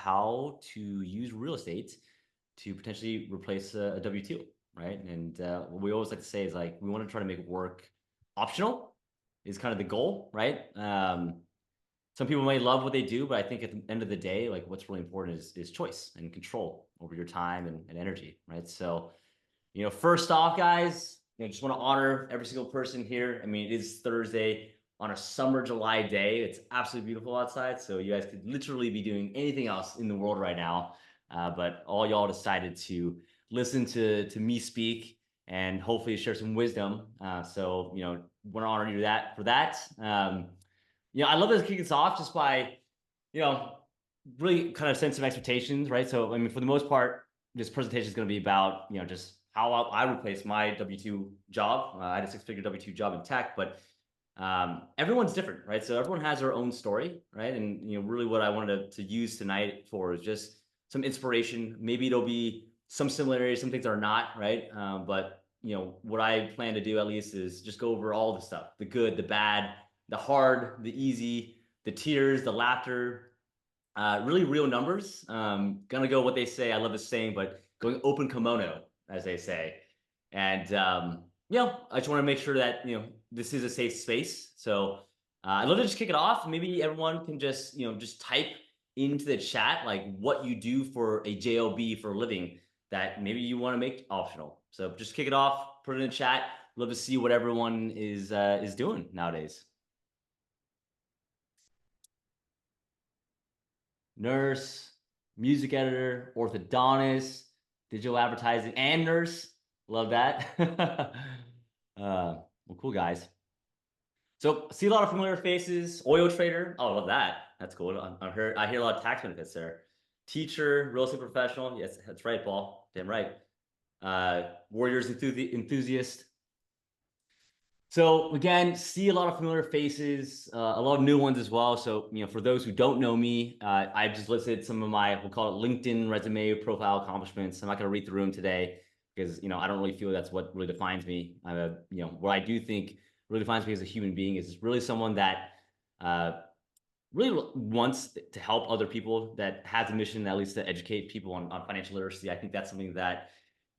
how to use real estate to potentially replace a W-2, right? And what we always like to say is like, we want to try to make work optional is kind of the goal, right? Some people may love what they do, but I think at the end of the day, like what's really important is choice and control over your time and energy, right? So, first off, guys, just want to honor every single person here. I mean, it is Thursday on a summer July day. It's absolutely beautiful outside. So you guys could literally be doing anything else in the world right now. But all y'all decided to listen to me speak and hopefully share some wisdom. So, want to honor you for that. I love to kick us off just by, really kind of set some expectations, right? So, I mean, for the most part, this presentation is going to be about, just how I replaced my W-2 job. I had a six-figure W-2 job in tech, but everyone's different, right? So everyone has their own story, right? And, really what I wanted to use tonight for is just some inspiration. Maybe it'll be some similarities, some things are not, right? But, what I plan to do at least is just go over all the stuff, the good, the bad, the hard, the easy, the tears, the laughter, really real numbers. Gonna go what they say. I love this saying, but going open kimono, as they say. And, I just want to make sure that, this is a safe space. So I'd love to just kick it off. Maybe everyone can just, just type into the chat, like what you do for a job for a living that maybe you want to make optional. So just kick it off, put it in the chat. Love to see what everyone is doing nowadays. Nurse, music editor, orthodontist, digital advertising, and nurse. Love that. Well, cool, guys. So see a lot of familiar faces. Oil trader. Oh, I love that. That's cool. I hear a lot of tax benefits there. Teacher, real estate professional. Yes, that's right, Paul. Damn right. Warriors enthusiast. So again, see a lot of familiar faces, a lot of new ones as well. So, for those who don't know me, I've just listed some of my, we'll call it LinkedIn resume profile accomplishments. I'm not going to read through them today because, I don't really feel that's what really defines me. What I do think really defines me as a human being is really someone that really wants to help other people, that has a mission at least to educate people on financial literacy. I think that's something that,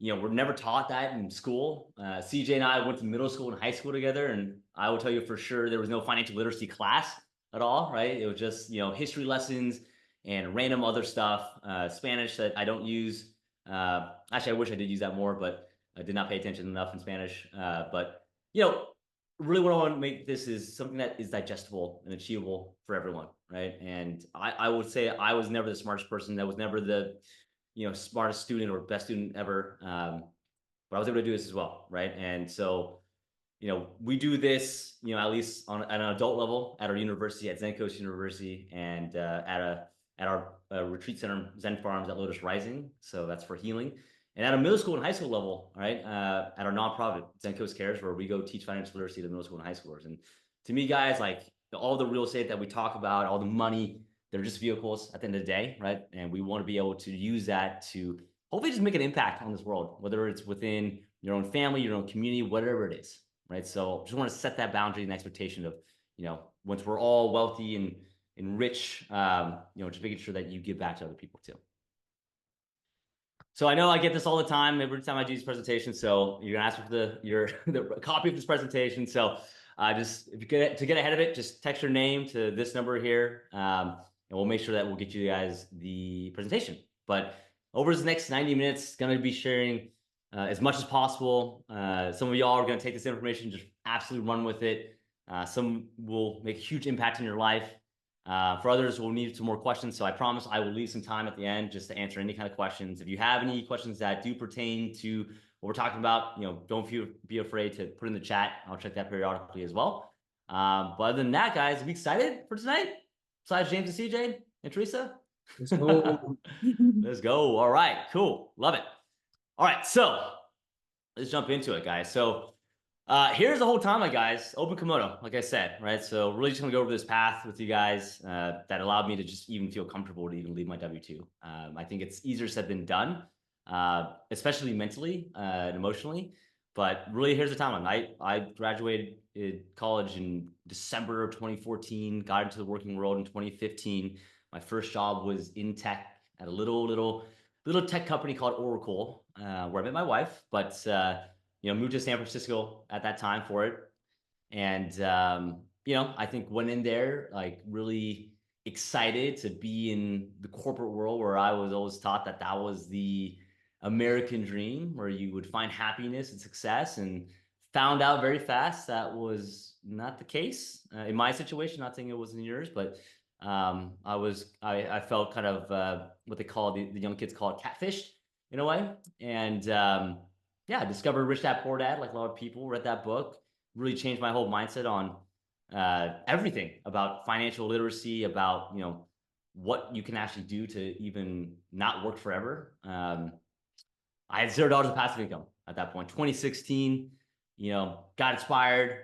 we're never taught that in school. CJ and I went to middle school and high school together, and I will tell you for sure there was no financial literacy class at all, right? It was just, history lessons and random other stuff. Spanish that I don't use. Actually, I wish I did use that more, but I did not pay attention enough in Spanish. But, really what I want to make this is something that is digestible and achievable for everyone, right? And I would say I was never the smartest person. That was never the smartest student or best student ever. But I was able to do this as well, right? And so, we do this, at least at an adult level at our university, at Zen Coast University, and at our retreat center, Zen Farms at Lotus Rising. So that's for healing. And at a middle school and high school level, right, at our nonprofit, Zen Coast Cares, where we go teach financial literacy to middle school and high schoolers. And to me, guys, like all the real estate that we talk about, all the money, they're just vehicles at the end of the day, right? And we want to be able to use that to hopefully just make an impact on this world, whether it's within your own family, your own community, whatever it is, right? So just want to set that boundary and expectation of, once we're all wealthy and rich, just making sure that you give back to other people too. So I know I get this all the time, every time I do these presentations. So you're gonna ask for the copy of this presentation. So just if you get ahead of it, just text your name to this number here, and we'll make sure that we'll get you guys the presentation. But over the next 90 minutes, gonna be sharing as much as possible. Some of y'all are gonna take this information, just absolutely run with it. Some will make a huge impact in your life. For others, we'll need some more questions. So I promise I will leave some time at the end just to answer any kind of questions. If you have any questions that do pertain to what we're talking about, don't be afraid to put in the chat. I'll check that periodically as well. But other than that, guys, are we excited for tonight? Besides James and CJ and Teresa? Let's go. Let's go. All right, cool. Love it. All right, so let's jump into it, guys. So here's the whole timeline, guys. Open kimono, like I said, right? So really just gonna go over this path with you guys that allowed me to just even feel comfortable to even leave my W-2. I think it's easier said than done, especially mentally and emotionally. But really, here's the timeline. I graduated college in December of 2014, got into the working world in 2015. My first job was in tech at a little tech company called Oracle, where I met my wife. But moved to San Francisco at that time for it, and I think went in there like really excited to be in the corporate world, where I was always taught that that was the American dream, where you would find happiness and success, and found out very fast that was not the case in my situation. Not saying it was in yours, but I felt kind of what they call the young kids call it catfished in a way. And yeah, discovered Rich Dad Poor Dad, like a lot of people. Read that book, really changed my whole mindset on everything about financial literacy, about what you can actually do to even not work forever. I had $0 of passive income at that point. 2016, got inspired,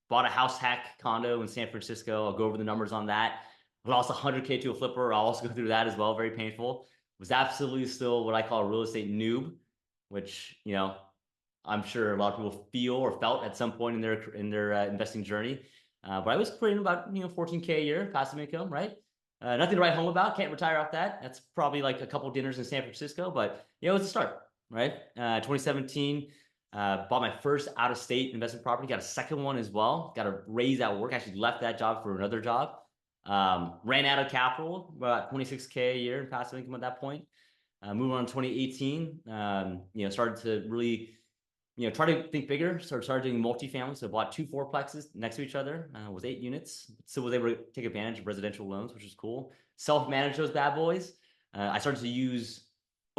bought a house hack condo in San Francisco. I'll go over the numbers on that. Lost 100K to a flipper. I'll also go through that as well. Very painful. Was absolutely still what I call a real estate noob, which I'm sure a lot of people feel or felt at some point in their investing journey. But I was putting about 14K a year passive income, right? Nothing to write home about. Can't retire off that. That's probably like a couple dinners in San Francisco, but it was a start, right? 2017, bought my first out-of-state investment property. Got a second one as well. Got a raise at work. Actually left that job for another job. Ran out of capital, about 26K a year in passive income at that point. Moving on to 2018, started to really try to think bigger. Started doing multifamily. So I bought 2 fourplexes next to each other, with 8 units. So was able to take advantage of residential loans, which is cool. Self-manage those bad boys. I started to use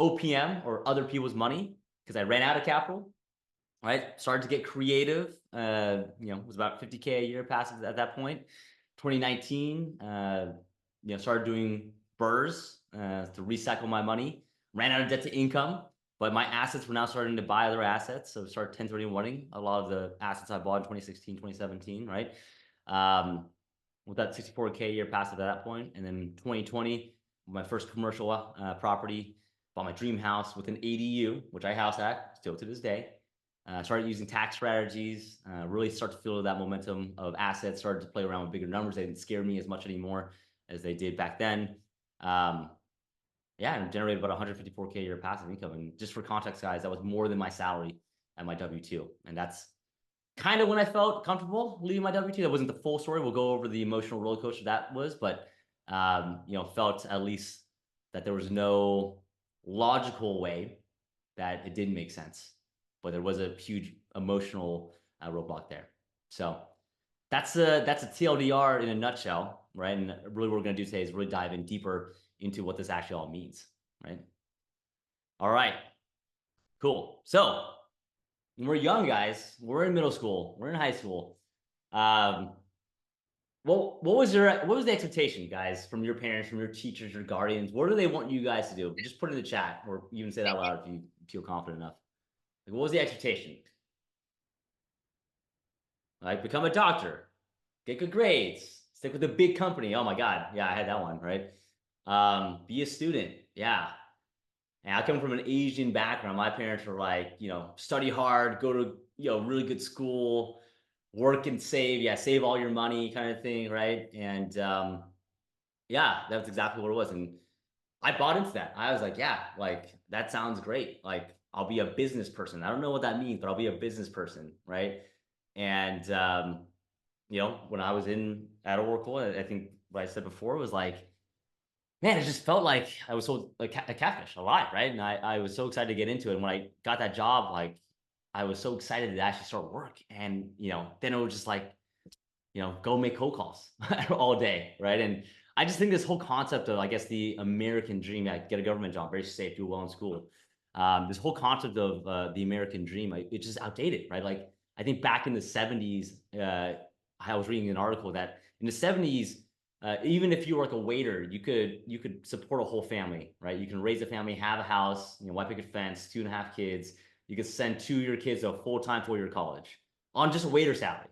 OPM, or other people's money, because I ran out of capital. Right. Started to get creative. It was about 50K a year passive at that point. 2019, started doing BRRRRs to recycle my money. Ran out of debt to income, but my assets were now starting to buy other assets. So started 1031ing a lot of the assets I bought in 2016, 2017, right? With that 64K a year passive at that point. And then 2020, my first commercial property, bought my dream house with an ADU, which I house hack still to this day. Started using tax strategies, really start to feel that momentum of assets, started to play around with bigger numbers. They didn't scare me as much anymore as they did back then. And generated about 154K a year passive income. And just for context, guys, that was more than my salary at my W-2. And that's kind of when I felt comfortable leaving my W-2. That wasn't the full story. We'll go over the emotional roller coaster that was, but felt at least that there was no logical way that it didn't make sense. But there was a huge emotional roadblock there. So that's a TLDR in a nutshell, right? And really what we're going to do today is really dive in deeper into what this actually all means, right? All right, cool. So when we're young, guys, we're in middle school, we're in high school. What was the expectation, guys, from your parents, from your teachers, your guardians? What do they want you guys to do? Just put it in the chat, or even say that out loud if you feel confident enough. Like, what was the expectation? Like, become a doctor, get good grades, stick with a big company. Oh my God, yeah, I had that one, right? Be a student, yeah. And I come from an Asian background. My parents were like, study hard, go to really good school, work and save. Yeah, save all your money, kind of thing, right? And yeah, that's exactly what it was. And I bought into that. I was like, yeah, like that sounds great. Like I'll be a business person. I don't know what that means, but I'll be a business person, right? And when I was at Oracle, I think what I said before was like, man, it just felt like I was so like a catfish, alive, right? And I was so excited to get into it. And when I got that job, like I was so excited to actually start work. And then it was just like, go make cold calls all day, right? And I just think this whole concept of, I guess, the American dream, like get a government job, very safe, do well in school. This whole concept of the American dream, it's just outdated, right? Like I think back in the 70s, I was reading an article that in the 70s, even if you were like a waiter, you could support a whole family, right? You can raise a family, have a house, white picket fence, 2.5 kids. You could send 2 of your kids to a full-time 4-year college on just a waiter salary,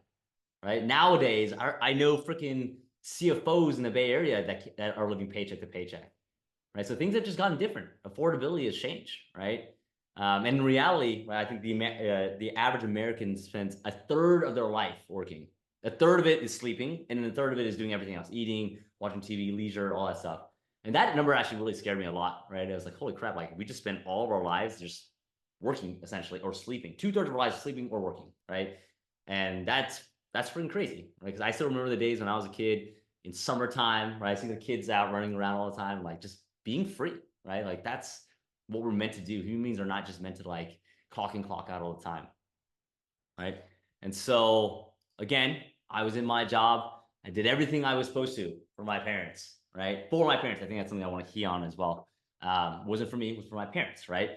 right? Nowadays, I know freaking CFOs in the Bay Area that are living paycheck to paycheck, right? So things have just gotten different. Affordability has changed, right? And in reality, right, I think the average American spends a third of their life working. A third of it is sleeping, and then a third of it is doing everything else, eating, watching TV, leisure, all that stuff. And that number actually really scared me a lot, right? I was like, holy crap, like we just spent all of our lives just working essentially or sleeping. 2/3 of our lives sleeping or working, right? And that's freaking crazy. Right? Because I still remember the days when I was a kid in summertime, right? I see the kids out running around all the time, like just being free, right? Like that's what we're meant to do. Human beings are not just meant to like clock in, clock out all the time, right? And so again, I was in my job. I did everything I was supposed to for my parents, right? For my parents. I think that's something I want to key on as well. Wasn't for me, it was for my parents, right?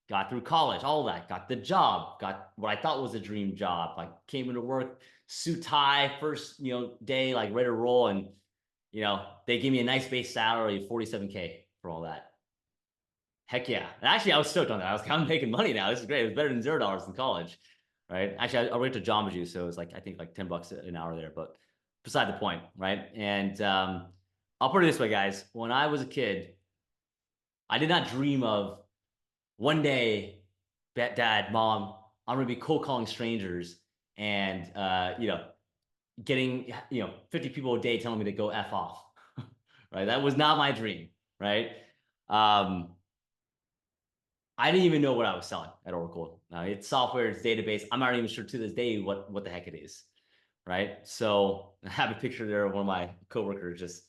Got through college, all that, got the job, got what I thought was a dream job, like came into work, suit tie, first, day, like ready to roll. And, they gave me a nice base salary of 47K for all that. Heck yeah. And actually, I was stoked on that. I was kind of making money now. This is great. It was better than $0 in college, right? Actually, I worked at Jamba Juice, so it was like, I think like $10 an hour there, but beside the point, right? And I'll put it this way, guys. When I was a kid, I did not dream of one day, dad, mom, I'm going to be cold calling strangers and, getting, 50 people a day telling me to go F off, right? That was not my dream, right? Um, I didn't even know what I was selling at Oracle. It's software, it's database. I'm not even sure to this day what the heck it is, right? So I have a picture there of one of my coworkers just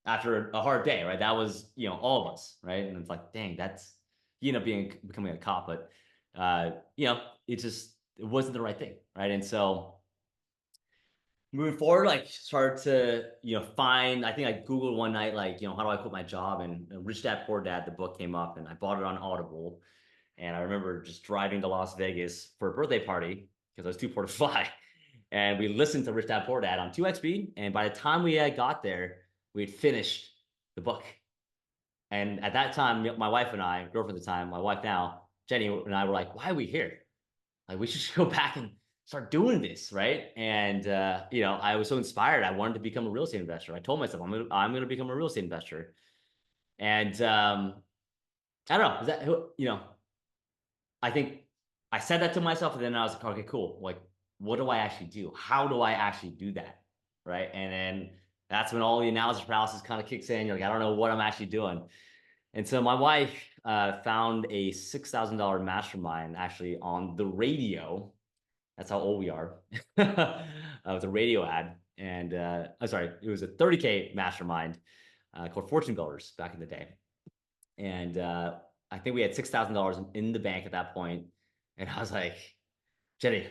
after a hard day, right? That was, all of us, right? And it's like, dang, he ended up becoming a cop, but it wasn't the right thing, right? And so moving forward, like start to, find, I think I Googled one night, like, how do I quit my job? And Rich Dad Poor Dad, the book came up and I bought it on Audible. And I remember just driving to Las Vegas for a birthday party because I was too poor to fly. And we listened to Rich Dad Poor Dad on 2x speed. And by the time we had got there, we had finished the book. And at that time, my wife and I, girlfriend at the time, my wife now, Jenny and I were like, why are we here? Like, we should go back and start doing this, right? And, I was so inspired. I wanted to become a real estate investor. I told myself, I'm gonna become a real estate investor. And I don't know, is that, I think I said that to myself, and then I was like, okay, cool. Like, what do I actually do? How do I actually do that? Right. And then that's when all the analysis paralysis kind of kicks in. You're like, I don't know what I'm actually doing. And so my wife found a $6,000 mastermind actually on the radio. That's how old we are. It was a radio ad. And I'm sorry, it was a 30K mastermind called Fortune Builders back in the day. And I think we had $6,000 in the bank at that point. And I was like, Jenny,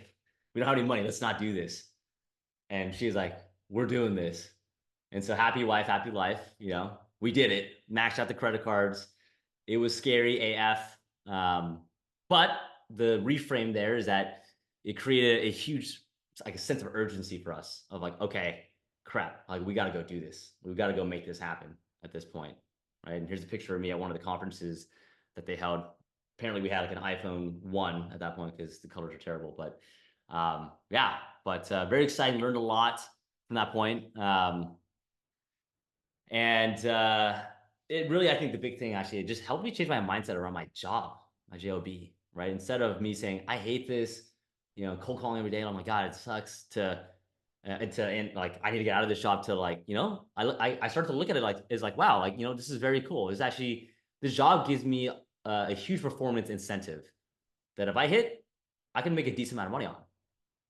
we don't have any money. Let's not do this. And she's like, we're doing this. And so happy wife, happy life. We did it, maxed out the credit cards. It was scary AF. But the reframe there is that it created a huge, like a sense of urgency for us of like, okay, crap, like we got to go do this. We've got to go make this happen at this point. Right. And here's a picture of me at one of the conferences that they held. Apparently we had like an iPhone 1 at that point because the colors are terrible. But yeah, but very exciting. Learned a lot from that point. And it really, I think the big thing actually, it just helped me change my mindset around my job, my job, right? Instead of me saying, I hate this, cold calling every day. And oh my God, it sucks and like, I need to get out of this job to like, I started to look at it like, it's like, wow, like, this is very cool. It's actually, this job gives me a huge performance incentive that if I hit, I can make a decent amount of money on.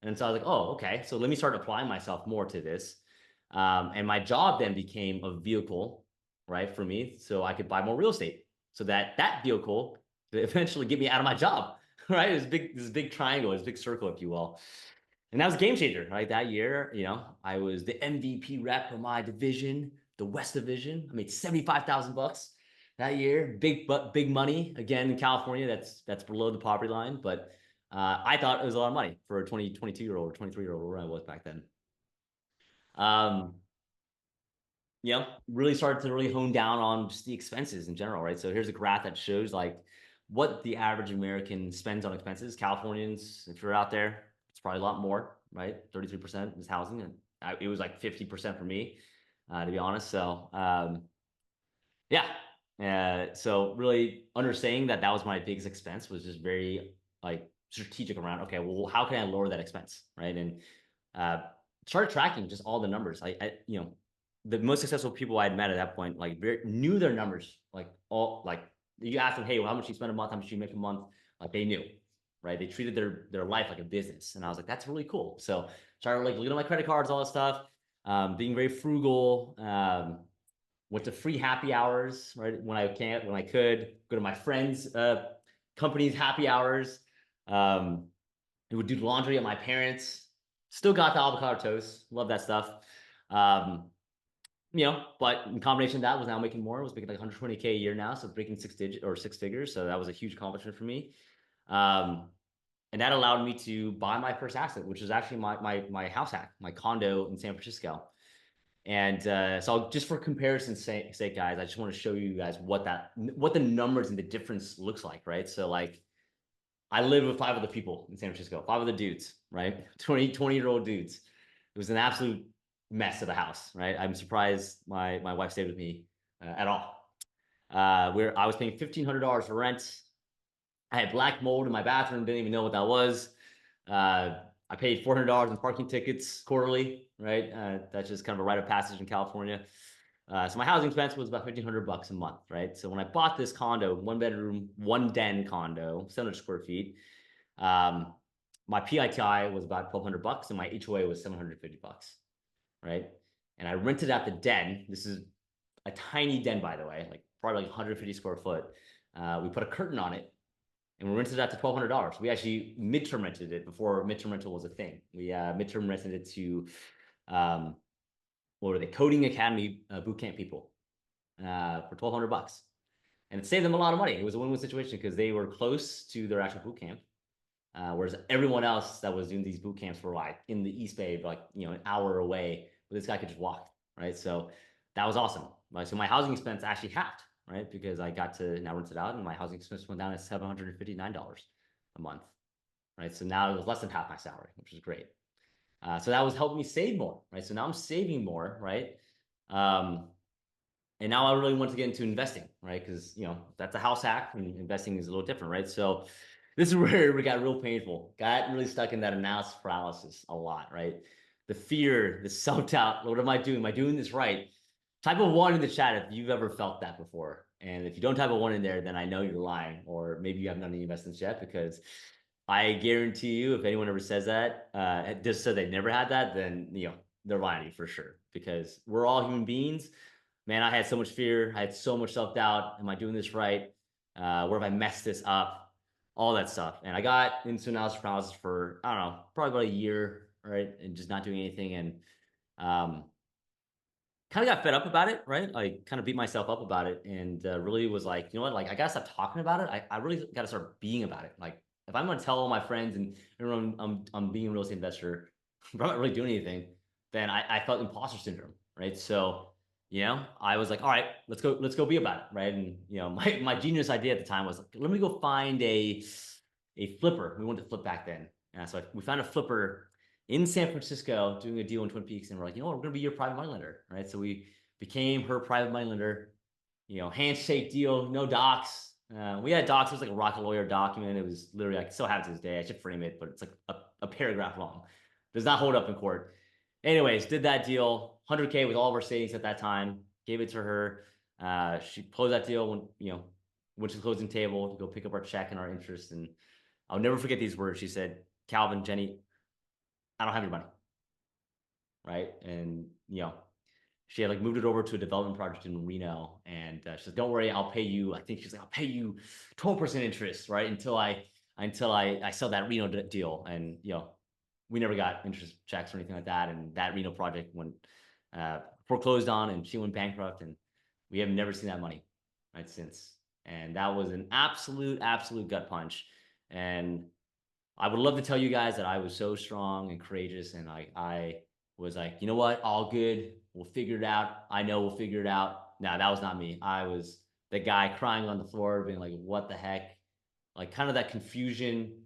And so I was like, oh, okay. So let me start applying myself more to this. And my job then became a vehicle, right, for me, so I could buy more real estate. So that vehicle could eventually get me out of my job, right? It was this big triangle, this big circle, if you will. And that was a game changer, right? That year, I was the MVP rep for my division, the West Division. I made $75,000 that year. Big money. Again, in California, that's below the poverty line, but I thought it was a lot of money for a 22-year-old or 23-year-old, where I was back then. Um, really started to really hone down on just the expenses in general, right? So here's a graph that shows like what the average American spends on expenses. Californians, if you're out there, it's probably a lot more, right? 33% is housing, and it was like 50% for me, to be honest. So yeah, so really understanding that was my biggest expense was just very like strategic around, okay, well, how can I lower that expense, right? And started tracking just all the numbers. the most successful people I had met at that point, like knew their numbers, like you ask them, hey, well, how much you spend a month, how much you make a month, like they knew, right? They treated their life like a business, and I was like, that's really cool. So started like looking at my credit cards, all this stuff, being very frugal. Went to free happy hours, right? When I could go to my friends' companies' happy hours. We would do laundry at my parents'. Still got the avocado toast. Love that stuff. Um, but in combination of that, was now making more. I was making like 120K a year now, so breaking six figures. So that was a huge accomplishment for me. And that allowed me to buy my first asset, which was actually my house hack, my condo in San Francisco. And so just for comparison's sake, guys, I just want to show you guys what the numbers and the difference looks like, right? So like I lived with 5 other people in San Francisco, 5 other dudes, right? 20-year-old dudes. It was an absolute mess of a house, right? I'm surprised my wife stayed with me at all. Where I was paying $1,500 for rent. I had black mold in my bathroom, didn't even know what that was. I paid $400 in parking tickets quarterly, right? That's just kind of a rite of passage in California. So my housing expense was about $1,500 a month, right? So when I bought this condo, 1 bedroom, 1 den condo, 700 square feet, my PITI was about $1,200 and my HOA was $750, right? And I rented out the den. This is a tiny den, by the way, like probably like 150 square foot. We put a curtain on it and we rented it out to $1,200. We actually midterm rented it before midterm rental was a thing. We midterm rented it to what were they? Coding Academy boot camp people for $1,200, and it saved them a lot of money. It was a win-win situation because they were close to their actual boot camp, whereas everyone else that was doing these boot camps were like in the East Bay, like an hour away. But this guy could just walk, right? So that was awesome. So my housing expense actually halved, right? Because I got to now rent it out, and my housing expense went down to $759 a month, right? So now it was less than half my salary, which was great. So that was helping me save more, right? So now I'm saving more, right? And now I really want to get into investing, right? Because that's a house hack, and investing is a little different, right? So this is where we got real painful. Got really stuck in that analysis paralysis a lot, right? The fear, the self-doubt. What am I doing? Am I doing this right? Type a 1 in the chat if you've ever felt that before. And if you don't type a 1 in there, then I know you're lying, or maybe you haven't done any investments yet, because I guarantee you, if anyone ever says that, just so they never had that, then they're lying to you for sure. Because we're all human beings. Man, I had so much fear. I had so much self-doubt. Am I doing this right? Where have I messed this up? All that stuff. And I got into analysis paralysis for, I don't know, probably about a year, right? And just not doing anything. And kind of got fed up about it, right? I kind of beat myself up about it, and really was like, you know what? Like, I gotta stop talking about it. I really gotta start being about it. Like, if I'm gonna tell all my friends and everyone I'm being a real estate investor, but I'm not really doing anything, then I felt imposter syndrome, right? So, I was like, all right, let's go be about it, right? And my genius idea at the time was like, let me go find a flipper. We wanted to flip back then, so we found a flipper in San Francisco doing a deal in Twin Peaks, and we're like, we're gonna be your private money lender, right? So we became her private money lender. Handshake deal, no docs. We had docs. It was like a Rocket Lawyer document. It was literally, I still have it to this day. I should frame it, but it's like a paragraph long. Does not hold up in court. Anyways, did that deal, 100K with all of our savings at that time. Gave it to her. She closed that deal when went to the closing table to go pick up our check and our interest. And I'll never forget these words. She said, "Calvin, Jenny, I don't have your money." Right. And, she had like moved it over to a development project in Reno, and she said, "Don't worry, I'll pay you." I think she's like, "I'll pay you 12% interest, right? Until I sell that Reno deal." And, we never got interest checks or anything like that. And that Reno project went foreclosed on, and she went bankrupt, and we have never seen that money, right, since. And that was an absolute gut punch. And I would love to tell you guys that I was so strong and courageous, and I was like, you know what, all good, we'll figure it out. I know we'll figure it out. No, that was not me. I was the guy crying on the floor, being like, what the heck? Like, kind of that confusion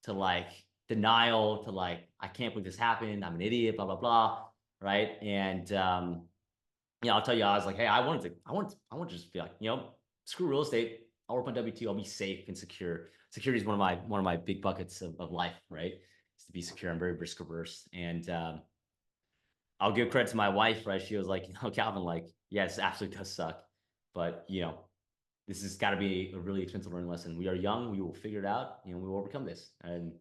to like denial to like, I can't believe this happened. I'm an idiot, blah, blah, blah. Right. And I'll tell you, I was like, hey, I want to just be like, screw real estate. I'll work on W2. I'll be safe and secure. Security is one of my big buckets of life, right? Is to be secure. I'm very risk averse. And I'll give credit to my wife, right? She was like, Calvin, like, yes, it absolutely does suck, but this has got to be a really expensive learning lesson. We are young. We will figure it out. We will overcome this. And,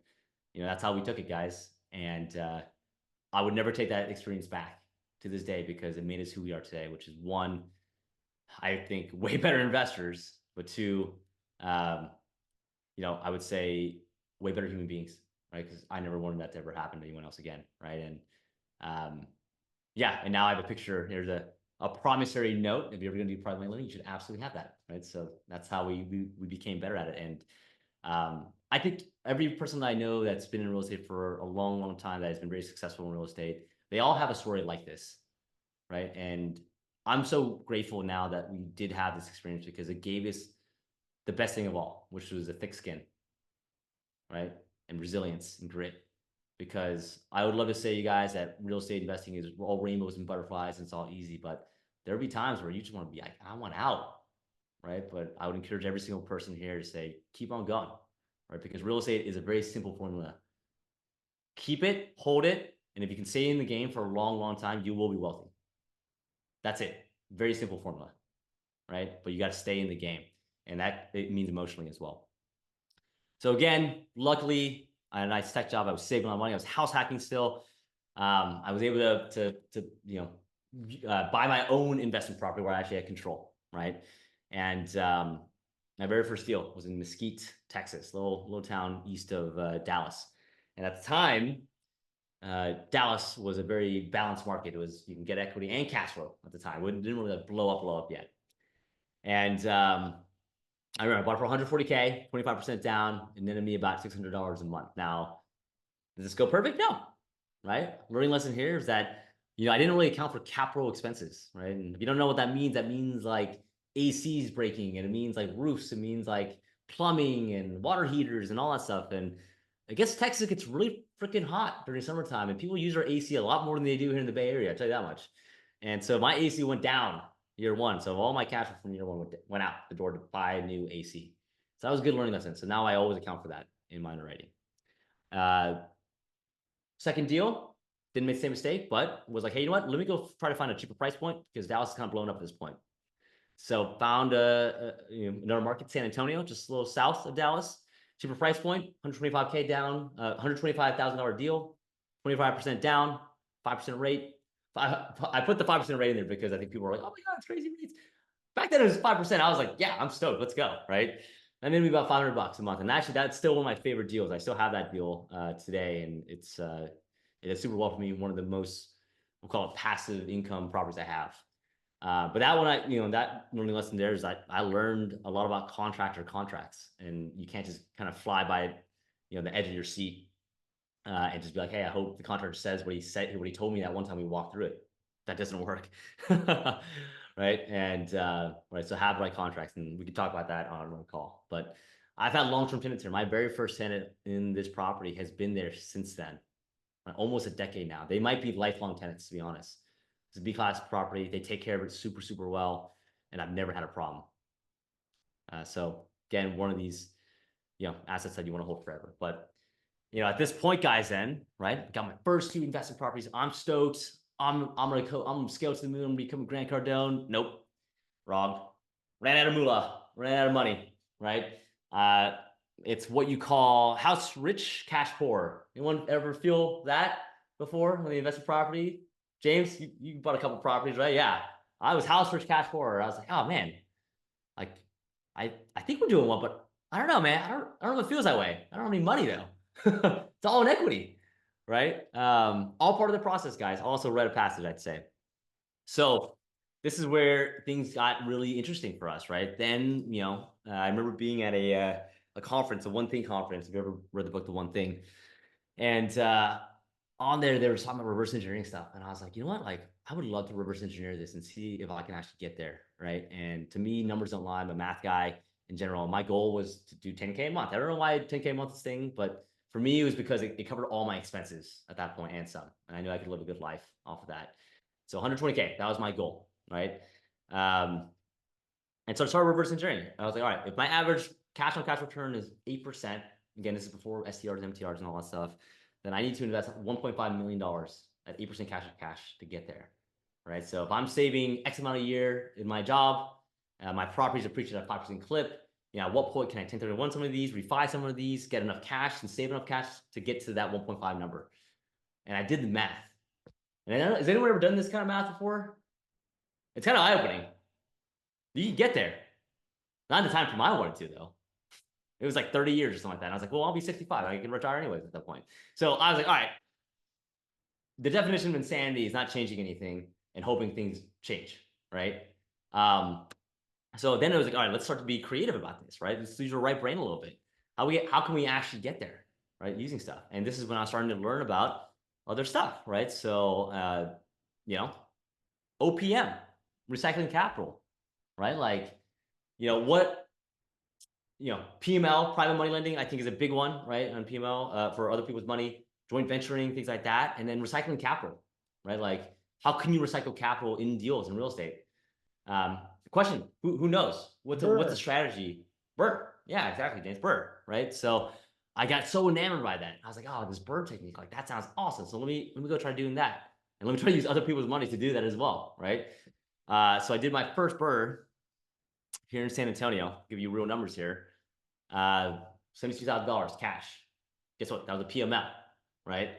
that's how we took it, guys. And I would never take that experience back to this day because it made us who we are today, which is one, I think, way better investors, but two, I would say way better human beings, right? Because I never wanted that to ever happen to anyone else again, right? And yeah, and now I have a picture. Here's a promissory note. If you're ever going to do private lending, you should absolutely have that, right? So that's how we became better at it. And I think every person that I know that's been in real estate for a long, long time that has been very successful in real estate, they all have a story like this, right? And I'm so grateful now that we did have this experience because it gave us the best thing of all, which was a thick skin, right? And resilience and grit. Because I would love to say, you guys, that real estate investing is all rainbows and butterflies and it's all easy, but there'll be times where you just want to be like, I want out, right? But I would encourage every single person here to say, keep on going, right? Because real estate is a very simple formula. Keep it, hold it, and if you can stay in the game for a long, long time, you will be wealthy. That's it. Very simple formula, right? But you got to stay in the game, and that it means emotionally as well. So again, luckily, I had a nice tech job. I was saving a lot of money. I was house hacking still. I was able to buy my own investment property where I actually had control, right? And my very first deal was in Mesquite, Texas, little town east of Dallas. And at the time, Dallas was a very balanced market. It was, you can get equity and cash flow at the time. It didn't really blow up yet. And I remember I bought it for 140K, 25% down, and netted me about $600 a month. Now, does this go perfect? No, right? Learning lesson here is that, I didn't really account for capital expenses, right? And if you don't know what that means like ACs breaking, and it means like roofs, it means like plumbing and water heaters and all that stuff. And I guess Texas gets really freaking hot during summertime, and people use their AC a lot more than they do here in the Bay Area, I'll tell you that much. And so my AC went down year one. So all my cash from year one went out the door to buy a new AC. So that was a good learning lesson. So now I always account for that in my underwriting. Second deal, didn't make the same mistake, but was like, hey, you know what? Let me go try to find a cheaper price point because Dallas is kind of blown up at this point. So found another market, San Antonio, just a little south of Dallas, cheaper price point, 125K down, $125,000 deal, 25% down, 5% rate. I put the 5% rate in there because I think people were like, oh my God, it's crazy rates. Back then it was 5%. I was like, yeah, I'm stoked. Let's go, right? And then we about $500 a month. And actually, that's still one of my favorite deals. I still have that deal today, and it is super well for me. One of the most, we'll call it passive income properties I have. But that one, that learning lesson there is I learned a lot about contractor contracts, and you can't just kind of fly by, the edge of your seat and just be like, hey, I hope the contractor says what he told me that one time we walked through it. That doesn't work. Right. And right. So have the right contracts, and we can talk about that on another call. But I've had long-term tenants here. My very first tenant in this property has been there since then, almost a decade now. They might be lifelong tenants, to be honest. It's a B-class property. They take care of it super, super well, and I've never had a problem. So again, one of these, assets that you want to hold forever. But at this point, guys, then, right, got my first two investment properties. I'm stoked. I'm scale to the moon. I'm becoming Grant Cardone. Nope, wrong. Ran out of moolah. Ran out of money. Right. It's what you call house rich, cash poor. Anyone ever feel that before on the investment property? James, you bought a couple properties, right? Yeah, I was house rich, cash poor. I was like, oh man, like I think we're doing well, but I don't know, man. I don't know if it feels that way. I don't have any money though. It's all in equity, right? All part of the process, guys. Also rite of passage, I'd say. So this is where things got really interesting for us, right? Then, I remember being at a conference, a One Thing conference. If you ever read the book, The One Thing, and on there, they were talking about reverse engineering stuff, and I was like, you know what? Like, I would love to reverse engineer this and see if I can actually get there, right? And to me, numbers don't lie. I'm a math guy in general. My goal was to do 10K a month. I don't know why 10K a month is thing, but for me, it was because it covered all my expenses at that point and some, and I knew I could live a good life off of that. So 120K, that was my goal, right? And so I started reverse engineering. I was like, all right, if my average cash on cash return is 8%, again, this is before STRs, MTRs, and all that stuff, then I need to invest $1.5 million at 8% cash to get there, right? So if I'm saving X amount a year in my job, my properties appreciate at a 5% clip. At what point can I 1031 some of these, refi some of these, get enough cash and save enough cash to get to that 1.5 number? And I did the math. And has anyone ever done this kind of math before? It's kind of eye-opening. You can get there. Not in the time frame I wanted to, though. It was like 30 years or something like that. And I was like, well, I'll be 65. I can retire anyways at that point. So I was like, all right, the definition of insanity is not changing anything and hoping things change, right? So then it was like, all right, let's start to be creative about this, right? Let's use our right brain a little bit. How can we actually get there, right? Using stuff. And this is when I was starting to learn about other stuff, right? So, OPM, recycling capital, right? Like, PML, private money lending, I think is a big one, right? On PML for other people's money, joint venturing, things like that. And then recycling capital, right? Like, how can you recycle capital in deals in real estate? Question, who knows? What's the strategy? Bird. Yeah, exactly, James Bird, right? So I got so enamored by that. I was like, oh, this bird technique, like that sounds awesome. So let me go try doing that. And let me try to use other people's money to do that as well, right? So I did my first bird here in San Antonio. I'll give you real numbers here. $72,000 cash. Guess what? That was a PML, right?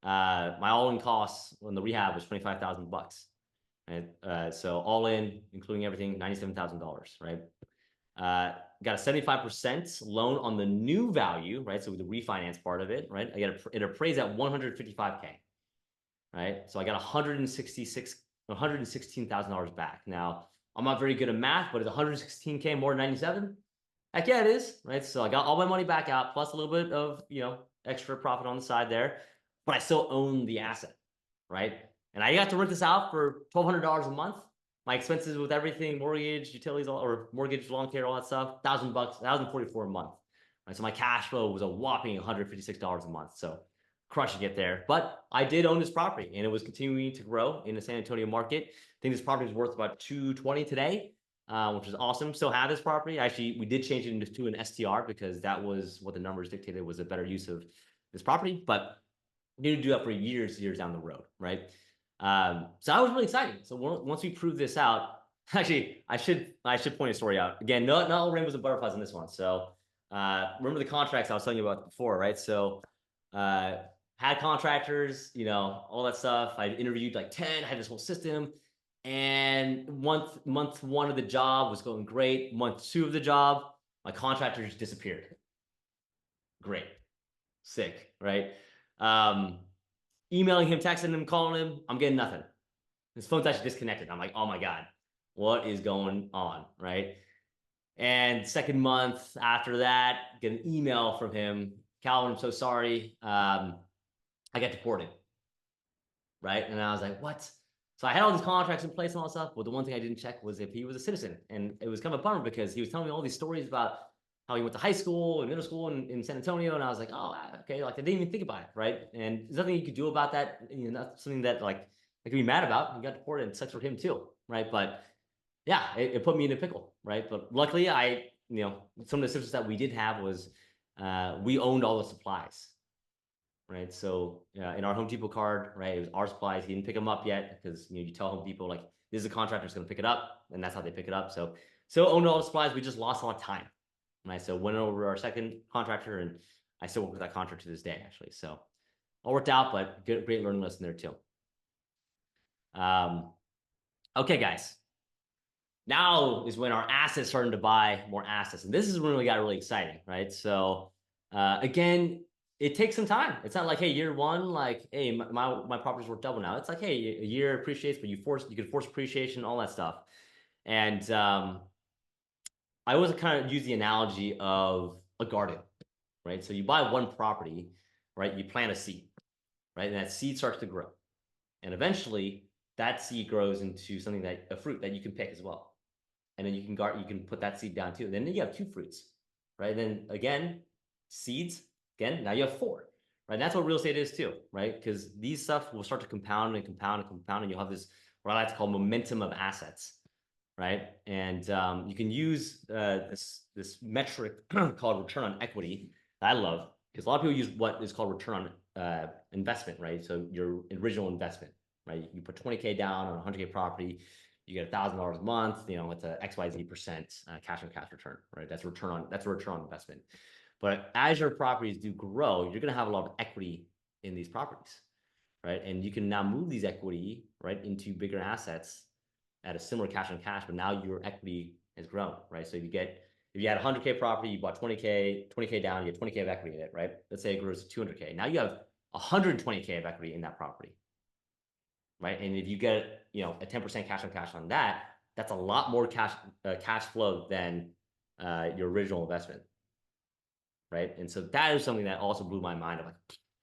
My all-in costs on the rehab was $25,000. Right? So all in, including everything, $97,000, right? Got a 75% loan on the new value, right? So the refinance part of it, right? It appraised at 155K, right? So I got $116,000 back. Now, I'm not very good at math, but is 116K more than 97? Heck yeah, it is, right? So I got all my money back out, plus a little bit of, extra profit on the side there, but I still own the asset, right? And I got to rent this out for $1,200 a month. My expenses with everything, mortgage, utilities, or mortgage, lawn care, all that stuff, $1,000, $1,044 a month. Right? So my cash flow was a whopping $156 a month. So crushing it there. But I did own this property, and it was continuing to grow in the San Antonio market. I think this property is worth about $220 today, which is awesome. Still have this property. Actually, we did change it into an STR because that was what the numbers dictated was a better use of this property. But we need to do that for years down the road, right? So I was really excited. So once we prove this out, actually, I should point a story out. Again, not all rainbows and butterflies in this one. So remember the contracts I was telling you about before, right? So had contractors, all that stuff. I interviewed like 10, I had this whole system. And month one of the job was going great. Month two of the job, my contractors disappeared. Great. Sick, right? Emailing him, texting him, calling him, I'm getting nothing. His phone's actually disconnected. I'm like, oh my God, what is going on, right? And second month after that, get an email from him, Calvin, I'm so sorry. I got deported, right? And I was like, what? So I had all these contracts in place and all that stuff, but the one thing I didn't check was if he was a citizen. And it was kind of a bummer because he was telling me all these stories about how he went to high school and middle school in San Antonio. And I was like, oh, okay. Like I didn't even think about it. Right. And there's nothing you could do about that. Not something that like I could be mad about. He got deported and sucks for him too. Right. But yeah, it put me in a pickle. Right. But luckily some of the systems that we did have was we owned all the supplies. Right. So in our Home Depot card, right, it was our supplies. He didn't pick them up yet because you tell Home Depot like this is a contractor that's going to pick it up, and that's how they pick it up. So owned all the supplies. We just lost a lot of time. And I so went over our second contractor, and I still work with that contractor to this day, actually. So all worked out, but great learning lesson there too. Okay, guys. Now is when our assets starting to buy more assets, and this is when we got really exciting, right? So again, it takes some time. It's not like, hey, year one, like, hey, my property's worth double now. It's like, hey, a year appreciates, but you can force appreciation, all that stuff. And I always kind of use the analogy of a garden, right? So you buy one property, right? You plant a seed, right? And that seed starts to grow. And eventually that seed grows into something a fruit that you can pick as well. And then you can put that seed down too. And then you have 2 fruits, right? And then again, seeds, again, now you have 4, right? And that's what real estate is too, right? Because these stuff will start to compound and compound and compound, and you'll have this, what I like to call momentum of assets. Right. And you can use this metric called return on equity that I love, because a lot of people use what is called return investment, right? So your original investment, right? You put 20K down on a 100K property, you get $1,000 a month, you know, it's a XYZ% cash on cash return, right? That's a return on investment. But as your properties do grow, you're going to have a lot of equity in these properties, right? And you can now move these equity, right, into bigger assets at a similar cash on cash, but now your equity has grown, right? So if you had a 100K property, you bought 20K down, you get 20K of equity in it, right? Let's say it grows to 200K. Now you have 120K of equity in that property, right? And if you get, you know, a 10% cash on cash on that, that's a lot more cash flow than your original investment, right? And so that is something that also blew my mind. I'm like,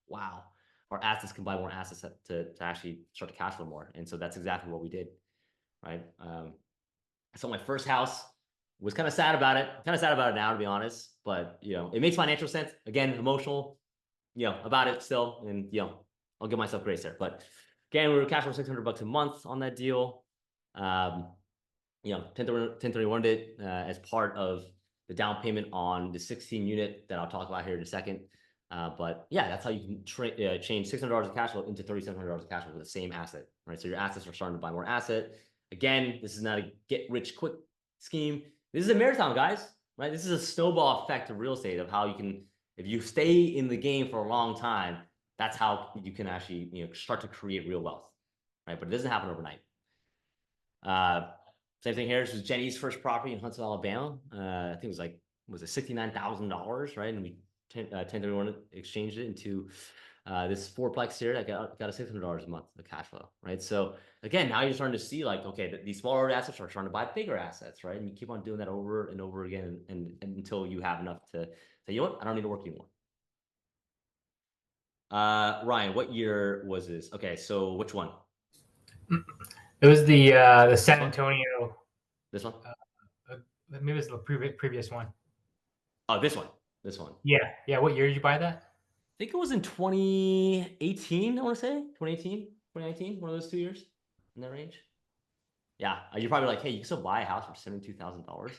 wow, our assets can buy more assets to actually start to cash flow more. And so that's exactly what we did, right? So my first house was kind of sad about it. Kind of sad about it now, to be honest. But you know, it makes financial sense. Again, emotional, you know, about it still, and you know, I'll give myself grace there. But again, we were cash flow $600 a month on that deal. You know, 1031'd it as part of the down payment on the 16 unit that I'll talk about here in a second. But yeah, that's how you can change $600 of cash flow into $3,700 of cash flow for the same asset, right? So your assets are starting to buy more asset. Again, this is not a get rich quick scheme. This is a marathon, guys, right? This is a snowball effect of real estate of how you can, if you stay in the game for a long time, that's how you can actually, you know, start to create real wealth, right? But it doesn't happen overnight. Same thing here. This was Jenny's first property in Huntsville, Alabama. I think it was like, was it $69,000, right? And we 1031 exchanged it into this fourplex here that got a $600 a month of cash flow, right? So again, now you're starting to see like, okay, these smaller assets are starting to buy bigger assets, right? And you keep on doing that over and over again and until you have enough to say, you know what, I don't need to work anymore. Ryan, what year was this? Okay, so which one? It was the San Antonio. This one? Maybe it was the previous one. Oh, this one. This one. Yeah, yeah. What year did you buy that? I think it was in 2018, I want to say. 2018, 2019, one of those 2 years in that range. Yeah, you're probably like, hey, you can still buy a house for $72,000.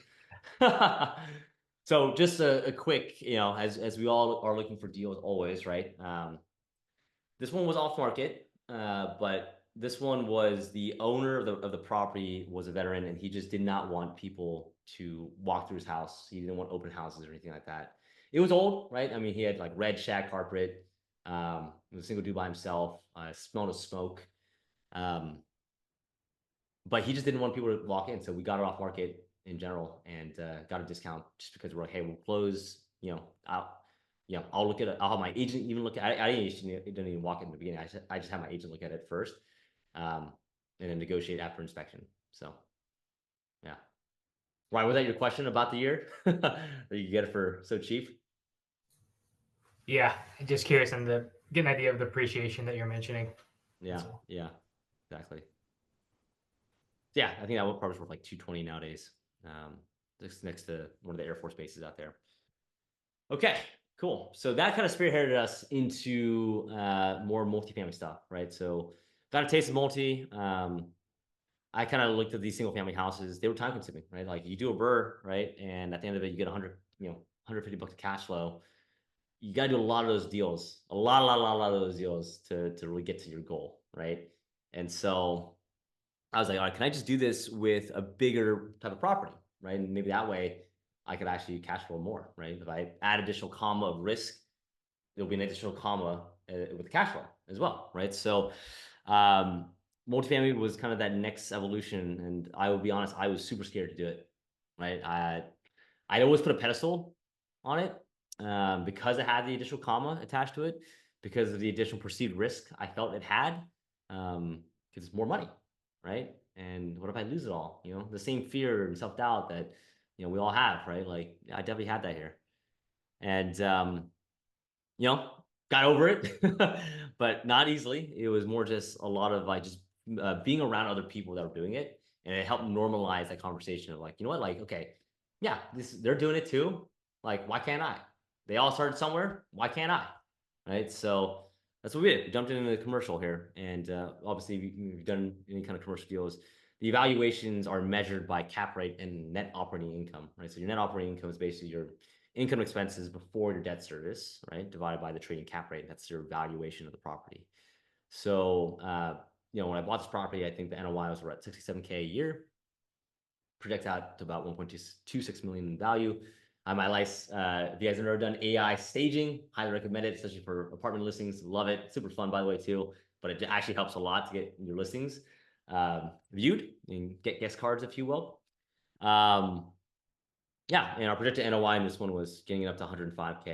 So just a quick, you know, as we all are looking for deals always, right? This one was off market, but this one was the owner of the property was a veteran, and he just did not want people to walk through his house. He didn't want open houses or anything like that. It was old, right? I mean, he had like red shag carpet. It was a single dude by himself. Smelled of smoke. But he just didn't want people to walk in, so we got it off market in general and got a discount just because we're like, hey, we'll close. You know, I'll look at it. I'll have my agent even look at it. I didn't even walk in the beginning. I just have my agent look at it first, and then negotiate after inspection. So, yeah. Why was that your question about the year? That you get it for so cheap? Yeah, just curious and get an idea of the appreciation that you're mentioning. Yeah, yeah, exactly. Yeah, I think that one property's worth like 220 nowadays. Just next to one of the Air Force bases out there. Okay, cool. So that kind of spearheaded us into more multifamily stuff, right? So got a taste of multi. I kind of looked at these single family houses. They were time consuming, right? Like you do a burr, right? And at the end of it, you get 100, you know, $150 of cash flow. You got to do a lot of those deals, a lot of those deals to really get to your goal, right? And so I was like, all right, can I just do this with a bigger type of property, right? And maybe that way I could actually cash flow more, right? If I add additional comma of risk, there'll be an additional comma with cash flow as well, right? So multifamily was kind of that next evolution, and I will be honest, I was super scared to do it, right? I always put a pedestal on it because it had the additional comma attached to it, because of the additional perceived risk I felt it had, because it's more money, right? And what if I lose it all? You know, the same fear and self-doubt that, you know, we all have, right? Like I definitely had that here. And, you know, got over it, but not easily. It was more just a lot of like just being around other people that were doing it. And it helped normalize that conversation of like, you know what, like, okay, yeah, they're doing it too. Like, why can't I? They all started somewhere. Why can't I? Right. So that's what we did. We jumped into the commercial here. And obviously, we've done any kind of commercial deals. the evaluations are measured by cap rate and net operating income, right? So your net operating income is basically your income expenses before your debt service, right? Divided by the trading cap rate. That's your valuation of the property. So, when I bought this property, I think the NOI was at $67K a year, projects out to about 1.26 million in value. My license, if you guys have never done AI staging, highly recommend it, especially for apartment listings. Love it. Super fun, by the way, too. But it actually helps a lot to get your listings viewed and get guest cards, if you will. Yeah, and our projected NOI in this one was getting it up to 105K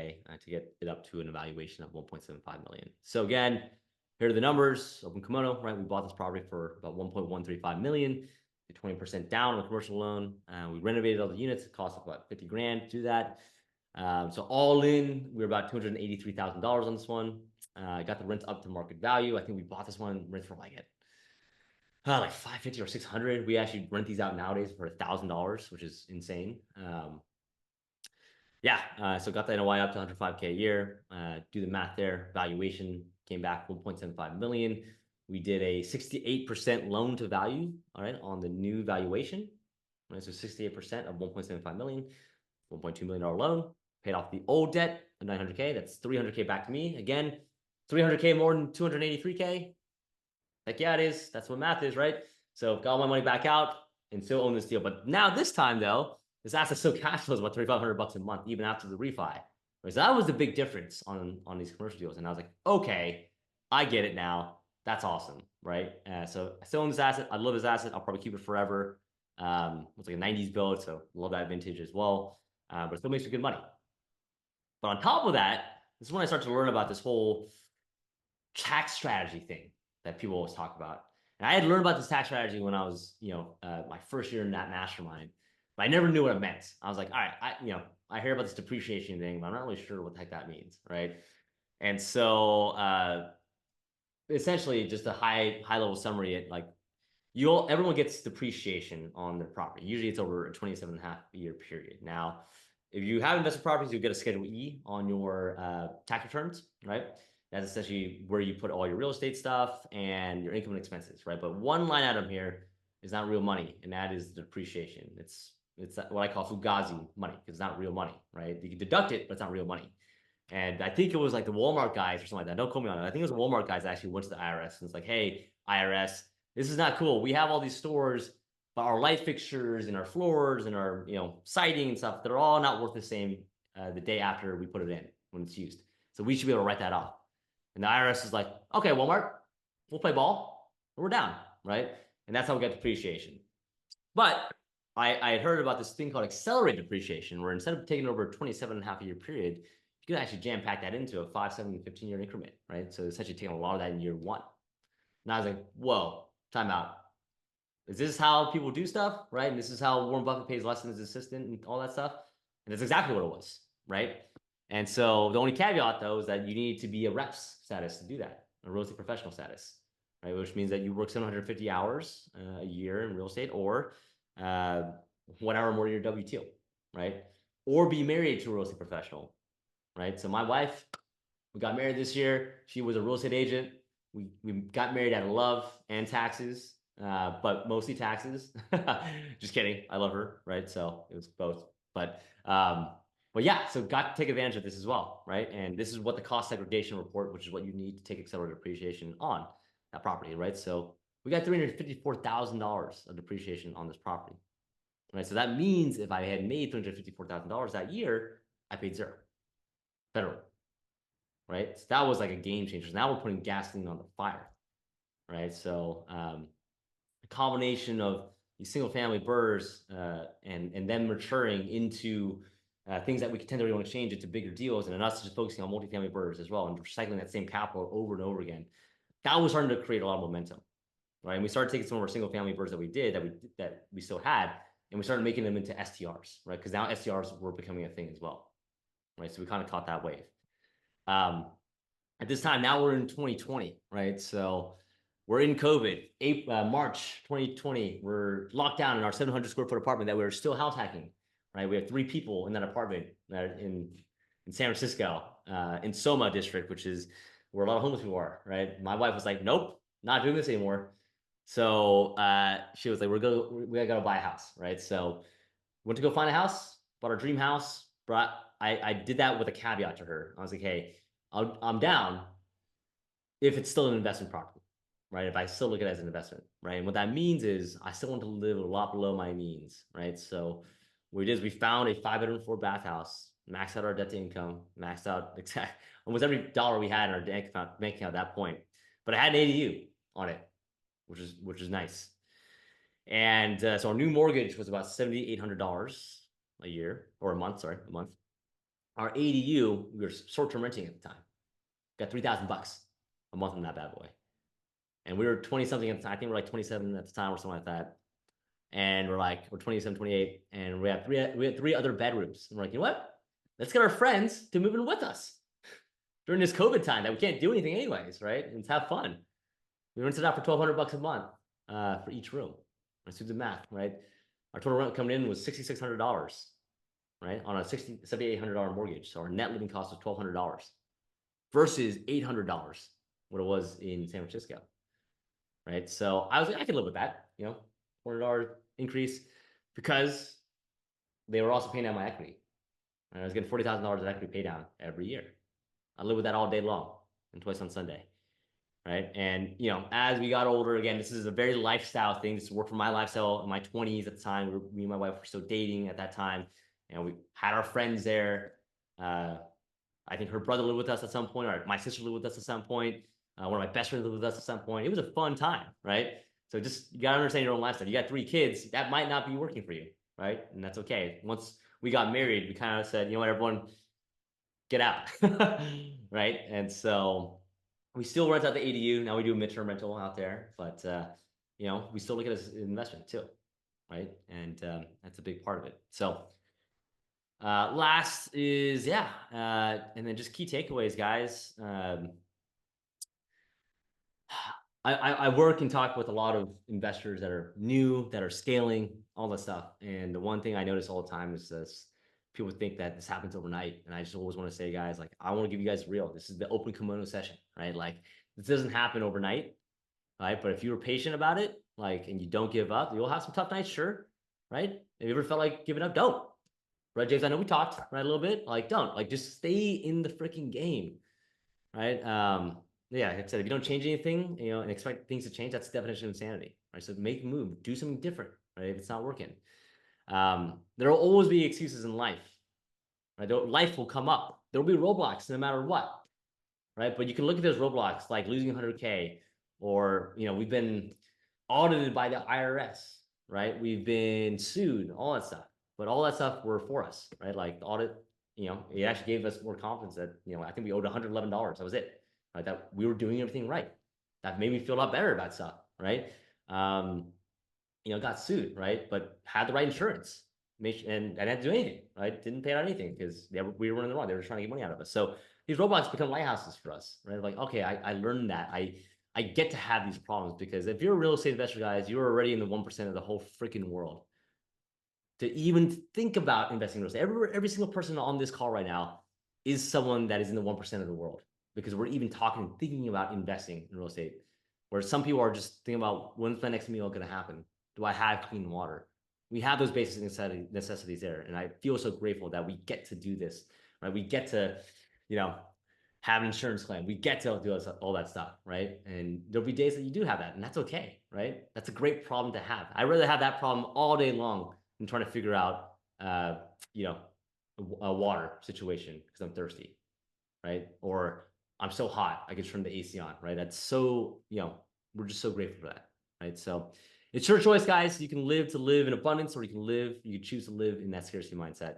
to get it up to an evaluation of 1.75 million. So again, here are the numbers. Open kimono, right? We bought this property for about 1.135 million, 20% down on a commercial loan. We renovated all the units. It cost about 50 grand to do that. So all in, we were about $283,000 on this one. Got the rent up to market value. I think we bought this one rent for like 550 or 600. We actually rent these out nowadays for $1,000, which is insane. So got the NOI up to 105K a year. Do the math there. Valuation came back 1.75 million. We did a 68% loan to value, all right, on the new valuation. Right, so 68% of 1.75 million, $1.2 million loan. Paid off the old debt of 900K. That's 300K back to me. Again, 300K more than 283K. Heck yeah, it is. That's what math is, right? So got all my money back out and still own this deal. But now this time though, this asset still cash flows about $3,500 a month, even after the refi. Right? So that was the big difference on these commercial deals. And I was like, okay, I get it now. That's awesome, right? So I still own this asset. I love this asset. I'll probably keep it forever. It's like a 90s build, so love that vintage as well. But it still makes me good money. But on top of that, this is when I started to learn about this whole tax strategy thing that people always talk about. And I had learned about this tax strategy when I was, my first year in that mastermind, but I never knew what it meant. I was like, all right, I hear about this depreciation thing, but I'm not really sure what the heck that means, right? And so essentially just a high level summary, everyone gets depreciation on their property. Usually it's over a 27.5 year period. Now, if you have investment properties, you'll get a Schedule E on your tax returns, right? That's essentially where you put all your real estate stuff and your income and expenses, right? But one line item here is not real money, and that is the depreciation. It's what I call fugazi money, because it's not real money, right? You can deduct it, but it's not real money. And I think it was like the Walmart guys or something like that. Don't quote me on it. I think it was the Walmart guys that actually went to the IRS and it's like, hey, IRS, this is not cool. We have all these stores, but our light fixtures and our floors and our siding and stuff, they're all not worth the same the day after we put it in when it's used. So we should be able to write that off. And the IRS is like, okay, Walmart, we'll play ball. We're down, right? And that's how we get depreciation. But I had heard about this thing called accelerated depreciation, where instead of taking over a 27.5 year period, you could actually jam pack that into a 5, 7, 15 year increment, right? So essentially taking a lot of that in year one. And I was like, whoa, time out. Is this how people do stuff, right? And this is how Warren Buffett pays less than his assistant and all that stuff? And that's exactly what it was, right? And so the only caveat, though, is that you need to be a reps status to do that, a real estate professional status, right? Which means that you work 750 hours a year in real estate, or 1 hour more in your W-2, right? Or be married to a real estate professional, right? So my wife, we got married this year. She was a real estate agent. We got married out of love and taxes, but mostly taxes. Just kidding. I love her, right? So it was both. But yeah, so got to take advantage of this as well, right? And this is what the cost segregation report, which is what you need to take accelerated depreciation on that property, right? So we got $354,000 of depreciation on this property, right? So that means if I had made $354,000 that year, I paid zero federal, right? So that was like a game changer. Now we're putting gasoline on the fire, right? So a combination of these single family burrs and then maturing into things that we could tend to want to change into bigger deals, and us just focusing on multifamily burrs as well and recycling that same capital over and over again. That was starting to create a lot of momentum, right? And we started taking some of our single family burrs that we still had, and we started making them into STRs, right? Because now STRs were becoming a thing as well, right? So we kind of caught that wave. At this time, now we're in 2020, right? So we're in COVID. March 2020, we're locked down in our 700 square foot apartment that we were still house hacking, right? We have 3 people in that apartment in San Francisco, in Soma district, which is where a lot of homeless people are, right? My wife was like, nope, not doing this anymore. So she was like, we gotta go buy a house, right? So went to go find a house, bought our dream house. I did that with a caveat to her. I was like, hey, I'm down if it's still an investment property, right? If I still look at it as an investment, right? And what that means is I still want to live a lot below my means, right? So what we did is we found a 504 bathhouse, maxed out our debt to income, maxed out exact almost every dollar we had in our bank account at that point. But I had an ADU on it, which is nice. And so our new mortgage was about $7,800 a year or a month. Sorry, a month. Our ADU, we were short-term renting at the time, got $3,000 a month on that bad boy. And we were 20 something at the time. I think we're like 27 at the time or something like that. And we're 27, 28, and we had three other bedrooms. And we're like, you know what? Let's get our friends to move in with us during this COVID time that we can't do anything anyways, right? And let's have fun. We rented it out for $1,200 a month for each room. Let's do the math, right? Our total rent coming in was $6,600, right? On a $7,800 mortgage. So our net living cost was $1,200 versus $800, what it was in San Francisco, right? So I was like, I could live with that, $400 increase, because they were also paying down my equity. And I was getting $40,000 of equity pay down every year. I lived with that all day long and twice on Sunday, right? And as we got older, again, this is a very lifestyle thing. This worked for my lifestyle in my 20s at the time. Me and my wife were still dating at that time, and we had our friends there. I think her brother lived with us at some point, or my sister lived with us at some point. One of my best friends lived with us at some point. It was a fun time, right? So just, you gotta understand your own lifestyle. You got 3 kids, that might not be working for you, right? And that's okay. Once we got married, we kind of said, you know what, everyone, get out, right? And so we still rent out the ADU. Now we do a midterm rental out there, but we still look at it as an investment too, right? And that's a big part of it. So last is, and then just key takeaways, guys. I work and talk with a lot of investors that are new, that are scaling, all that stuff. And the one thing I notice all the time is this: people think that this happens overnight. And I just always want to say, guys, like, I want to give you guys real. This is the open kimono session, right? Like, this doesn't happen overnight, right? But if you were patient about it, like, and you don't give up, you'll have some tough nights, sure, right? If you ever felt like giving up, don't. Right, James? I know we talked, right, a little bit. Like, don't. Like, just stay in the freaking game, right? Yeah, like I said, if you don't change anything, and expect things to change, that's the definition of insanity, right? So make a move, do something different, right? If it's not working, there will always be excuses in life, right? Life will come up. There will be roadblocks no matter what, right? But you can look at those roadblocks like losing 100K, or we've been audited by the IRS, right? We've been sued, all that stuff. But all that stuff were for us, right? Like the audit, it actually gave us more confidence that, I think we owed $111. That was it, right? That we were doing everything right. That made me feel a lot better about stuff, right? Got sued, right? But had the right insurance, and I didn't do anything, right? Didn't pay out anything because we were in the wrong. They were trying to get money out of us. So these robots become lighthouses for us, right? Like, okay, I learned that. I get to have these problems because if you're a real estate investor, guys, you're already in the 1% of the whole freaking world. To even think about investing in real estate, every single person on this call right now is someone that is in the 1% of the world, because we're even thinking about investing in real estate, where some people are just thinking about, when's my next meal going to happen? Do I have clean water? We have those basic necessities there. And I feel so grateful that we get to do this, right? We get to, have an insurance claim. We get to do all that stuff, right? And there'll be days that you do have that, and that's okay, right? That's a great problem to have. I'd rather have that problem all day long than trying to figure out, a water situation because I'm thirsty, right? Or I'm so hot, I can turn the AC on, right? That's so, we're just so grateful for that, right? So it's your choice, guys. You can live in abundance, or you can choose to live in that scarcity mindset.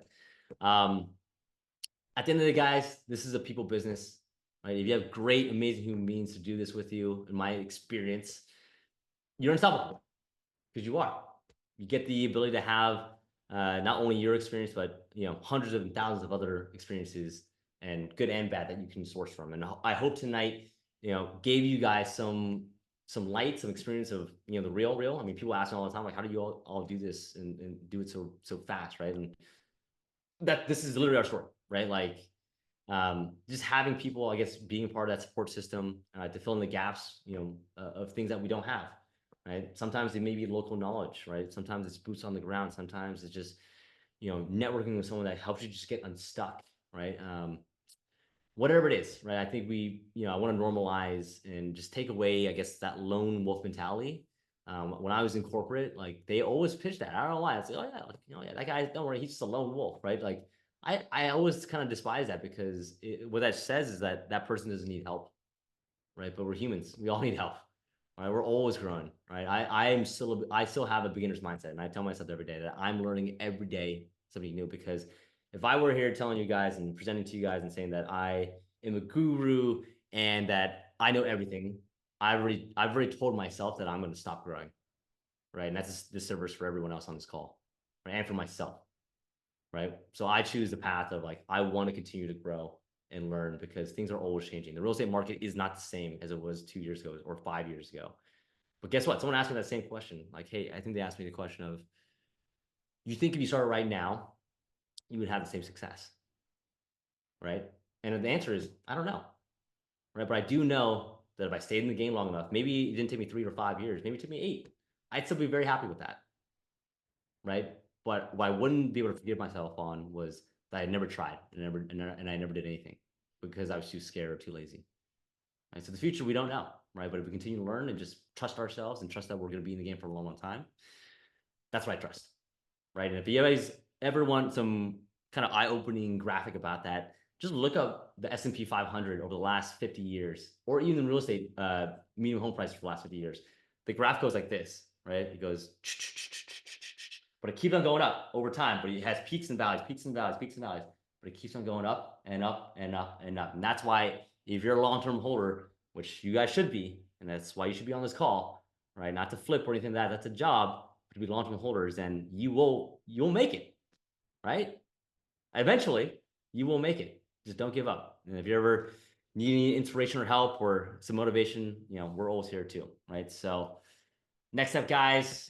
At the end of the day, guys, this is a people business, right? If you have great, amazing human beings to do this with you, in my experience, you're unstoppable, because you are. You get the ability to have not only your experience, but hundreds of thousands of other experiences, and good and bad, that you can source from. And I hope tonight, gave you guys some light, some experience of the real. I mean, people ask me all the time, like, how do you all do this and do it so fast, right? And that this is literally our story, right? Like, just having people, I guess, being a part of that support system to fill in the gaps, of things that we don't have, right? Sometimes it may be local knowledge, right? Sometimes it's boots on the ground. Sometimes it's just, networking with someone that helps you just get unstuck, right? Whatever it is, right? I think I want to normalize and just take away, I guess, that lone wolf mentality. When I was in corporate, like they always pitch that. I don't know why. It's like, oh yeah, like, yeah, that guy, don't worry, he's just a lone wolf, right? Like I always kind of despise that because what that says is that that person doesn't need help, right? But we're humans. We all need help, right? We're always growing, right? I still have a beginner's mindset, and I tell myself every day that I'm learning every day something new. Because if I were here telling you guys and presenting to you guys and saying that I am a guru and that I know everything, I've already told myself that I'm going to stop growing, right? And that's the disservice for everyone else on this call, right? And for myself, right? So I choose the path of like I want to continue to grow and learn because things are always changing. The real estate market is not the same as it was 2 years ago or 5 years ago. But guess what? Someone asked me that same question. Like, hey, I think they asked me the question of, you think if you started right now, you would have the same success, right? And the answer is, I don't know, right? But I do know that if I stayed in the game long enough, maybe it didn't take me 3 or 5 years, maybe it took me 8. I'd still be very happy with that, right? But what I wouldn't be able to forgive myself on was that I never tried and I never did anything because I was too scared or too lazy. Right? So the future we don't know, right? But if we continue to learn and just trust ourselves and trust that we're going to be in the game for a long, long time, that's what I trust, right? And if you guys ever want some kind of eye-opening graphic about that, just look up the S&P 500 over the last 50 years, or even the real estate median home prices for the last 50 years. The graph goes like this, right? It goes, but it keeps on going up over time. But it has peaks and valleys, peaks and valleys, peaks and valleys. But it keeps on going up and up and up and up. And that's why if you're a long-term holder, which you guys should be, and that's why you should be on this call, right? Not to flip or anything like that. That's a job to be long-term holders, and you'll make it, right? Eventually, you will make it. Just don't give up. And if you ever need any inspiration or help or some motivation, we're always here too, right? So next up, guys,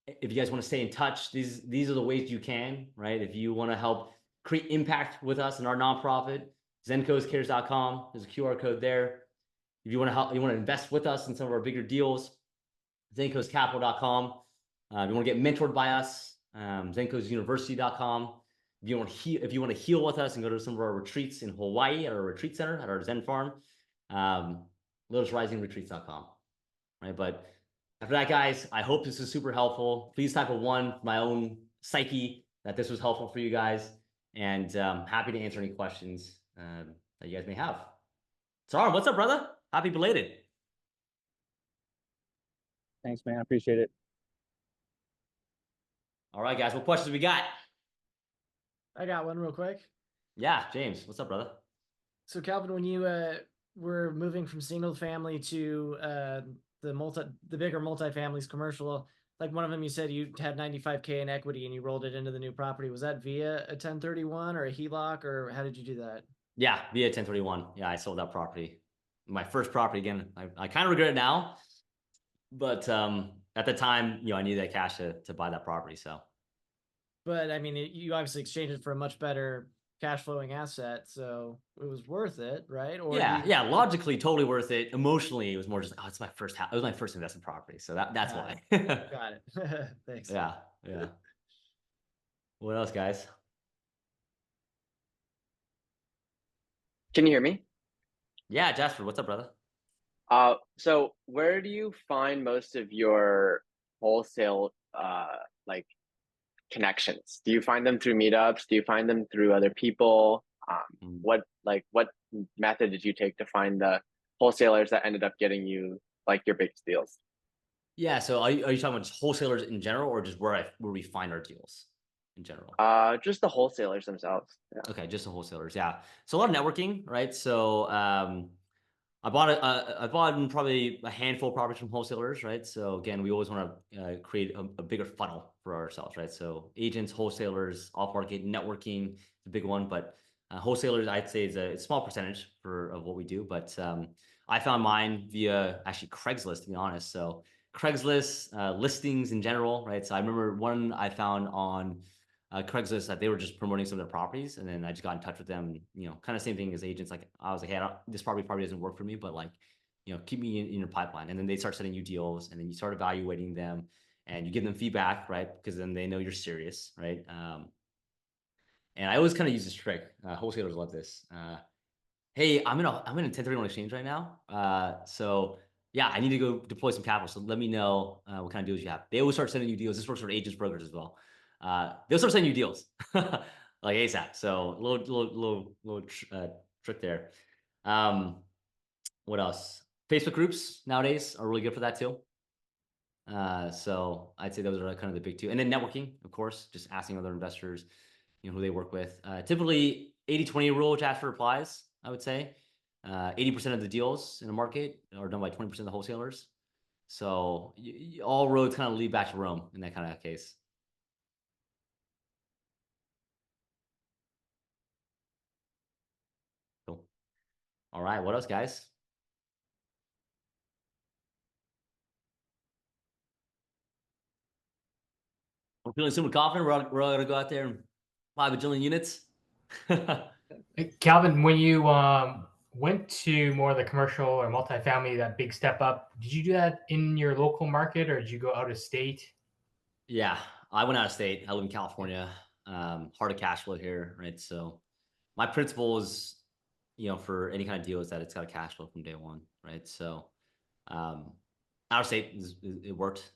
if you guys want to stay in touch, these are the ways you can, right? If you want to help create impact with us in our nonprofit, zencoscares.com. There's a QR code there. If you want to help, you want to invest with us in some of our bigger deals, zencoscapital.com. If you want to get mentored by us, zencosuniversity.com. If you want to heal with us and go to some of our retreats in Hawaii at our retreat center at our Zen farm, lotusrisingretreats.com. Right, but after that, guys, I hope this is super helpful. Please type a 1 for my own psyche that this was helpful for you guys, and happy to answer any questions that you guys may have. Saram, what's up, brother? Happy belated. Thanks, man. I appreciate it. All right, guys, what questions we got? I got one real quick. Yeah, James, what's up, brother? So Calvin, when you were moving from single family to the bigger multifamilies commercial, like one of them you said you had 95K in equity and you rolled it into the new property. Was that via a 1031 or a HELOC, or how did you do that? Yeah, via 1031. Yeah, I sold that property. My first property again. I kind of regret it now, but at the time, I needed that cash to buy that property. So, but I mean, you obviously exchanged it for a much better cash flowing asset, so it was worth it, right? Or yeah, logically totally worth it. Emotionally, it was more just, oh, it's my first house. It was my first investment property, so that's why. Got it. Thanks. Yeah. What else, guys? Can you hear me? Yeah, Jasper, what's up, brother? So where do you find most of your wholesale like connections? Do you find them through meetups? Do you find them through other people? What method did you take to find the wholesalers that ended up getting you like your biggest deals? Yeah, so are you talking about just wholesalers in general, or just where we find our deals in general? Just the wholesalers themselves. Yeah. Okay, just the wholesalers. Yeah, so a lot of networking, right? So I bought probably a handful of properties from wholesalers, right? So again, we always want to create a bigger funnel for ourselves, right? So agents, wholesalers, off-market networking is a big one, but wholesalers, I'd say, is a small percentage of what we do. But I found mine via actually Craigslist, to be honest. So Craigslist listings in general, right? So I remember one I found on Craigslist that they were just promoting some of their properties, and then I just got in touch with them. Kind of same thing as agents. Like I was like, hey, this property probably doesn't work for me, but like keep me in your pipeline. And then they start sending you deals, and then you start evaluating them, and you give them feedback, right? Because then they know you're serious, right? And I always kind of use this trick. Wholesalers love this. Hey, I'm in a 1031 exchange right now. So yeah, I need to go deploy some capital. So let me know what kind of deals you have. They always start sending you deals. This works for agents, brokers as well. They'll start sending you deals like ASAP. So little trick there. What else? Facebook groups nowadays are really good for that too. So I'd say those are kind of the big two. And then networking, of course, just asking other investors, who they work with. Typically 80-20 rule, which actually applies, I would say. 80% of the deals in the market are done by 20% of the wholesalers. So all roads kind of lead back to Rome in that kind of case. Cool. All right, what else, guys? We're feeling super confident. We're all gonna go out there and buy a bajillion units. Calvin, when you went to more of the commercial or multifamily, that big step up, did you do that in your local market or did you go out of state? Yeah, I went out of state. I live in California. Hard to cash flow here, right? So my principle is, for any kind of deal is that it's got a cash flow from day one, right? So out of state it worked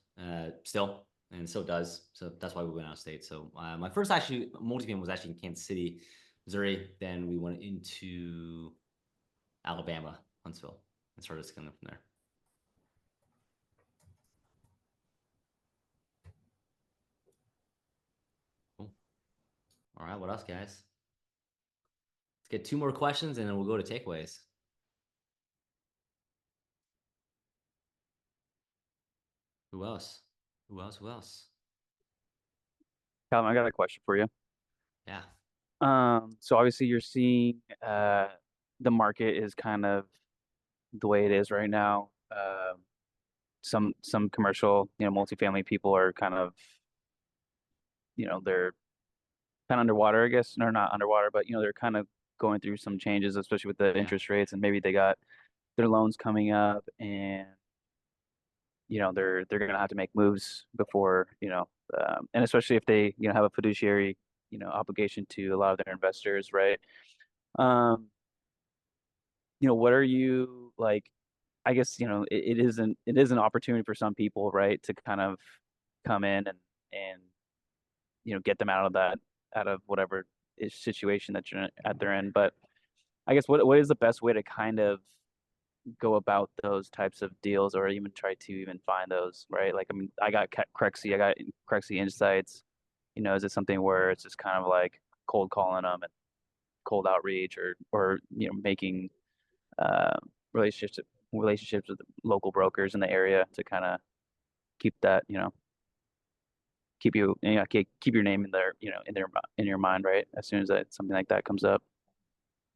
still, and so it does. So that's why we went out of state. So my first actually multifamily was actually in Kansas City, Missouri. Then we went into Alabama, Huntsville, and started scaling from there. Cool. All right, what else, guys? Let's get 2 more questions, and then we'll go to takeaways. Who else? Who else? Who else? Calvin, I got a question for you. Yeah. So obviously you're seeing the market is kind of the way it is right now. Some commercial, multifamily people are kind of, they're kind of underwater, I guess. Or not underwater, but they're kind of going through some changes, especially with the interest rates, and maybe they got their loans coming up, and they're gonna have to make moves before, and especially if they have a fiduciary obligation to a lot of their investors, right? Um, what are you like? I guess it is an opportunity for some people, right, to kind of come in and get them out of whatever situation that you're at they're in. But I guess what is the best way to kind of go about those types of deals, or even try to even find those, right? Like, I mean, I got Crexy Insights. Is it something where it's just kind of like cold calling them and cold outreach, or making uh, relationships with local brokers in the area to kind of keep that, keep your name in their, in your mind, right? As soon as something like that comes up.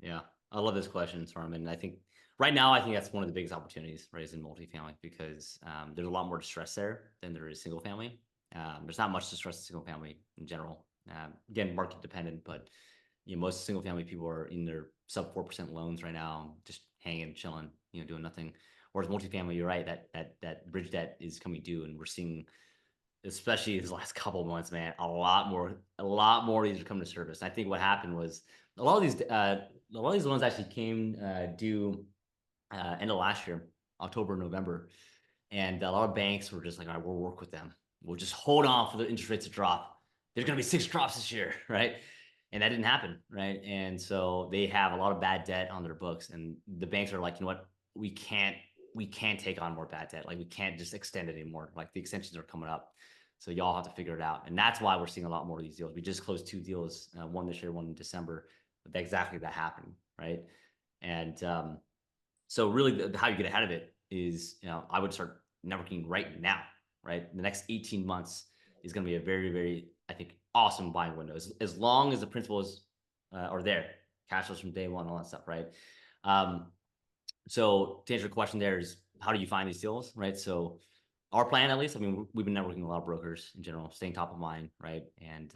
Yeah, I love this question, Storm. And I think right now, I think that's one of the biggest opportunities, right, is in multifamily, because there's a lot more distress there than there is single family. There's not much distress in single family in general. Again, market dependent, but most single family people are in their sub 4% loans right now, just hanging, chilling, doing nothing. Whereas multifamily, you're right, that bridge debt is coming due, and we're seeing, especially these last couple of months, man, a lot more of these are coming to service. And I think what happened was a lot of these loans actually came due end of last year, October, November, and a lot of banks were just like, all right, we'll work with them. We'll just hold on for the interest rates to drop. There's going to be 6 drops this year, right? And that didn't happen, right? And so they have a lot of bad debt on their books, and the banks are like, you know what, we can't take on more bad debt. Like, we can't just extend it anymore. Like, the extensions are coming up. So y'all have to figure it out. And that's why we're seeing a lot more of these deals. We just closed 2 deals, one this year, one in December. But exactly that happened, right? And so really how you get ahead of it is, I would start networking right now, right? The next 18 months is going to be a very, very, I think, awesome buying window. As long as the principles are there, cash flows from day one, all that stuff, right? So to answer your question there is, how do you find these deals, right? So our plan, at least, I mean, we've been networking with a lot of brokers in general, staying top of mind, right? And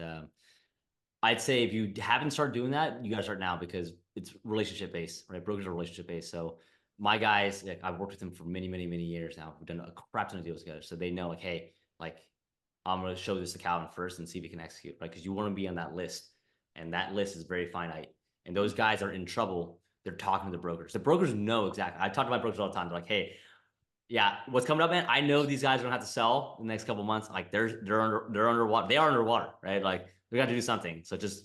I'd say if you haven't started doing that, you got to start now, because it's relationship based, right? Brokers are relationship based. So my guys, like I've worked with them for many, many, many years now. We've done a crap ton of deals together. So they know like, hey, like I'm going to show this to Calvin first and see if he can execute, right? Because you want to be on that list. And that list is very finite. And those guys are in trouble. They're talking to the brokers. The brokers know exactly. I talk to my brokers all the time. They're like, hey, yeah, what's coming up, man? I know these guys are gonna have to sell in the next couple of months. Like they're underwater. They are underwater, right? Like we got to do something. So just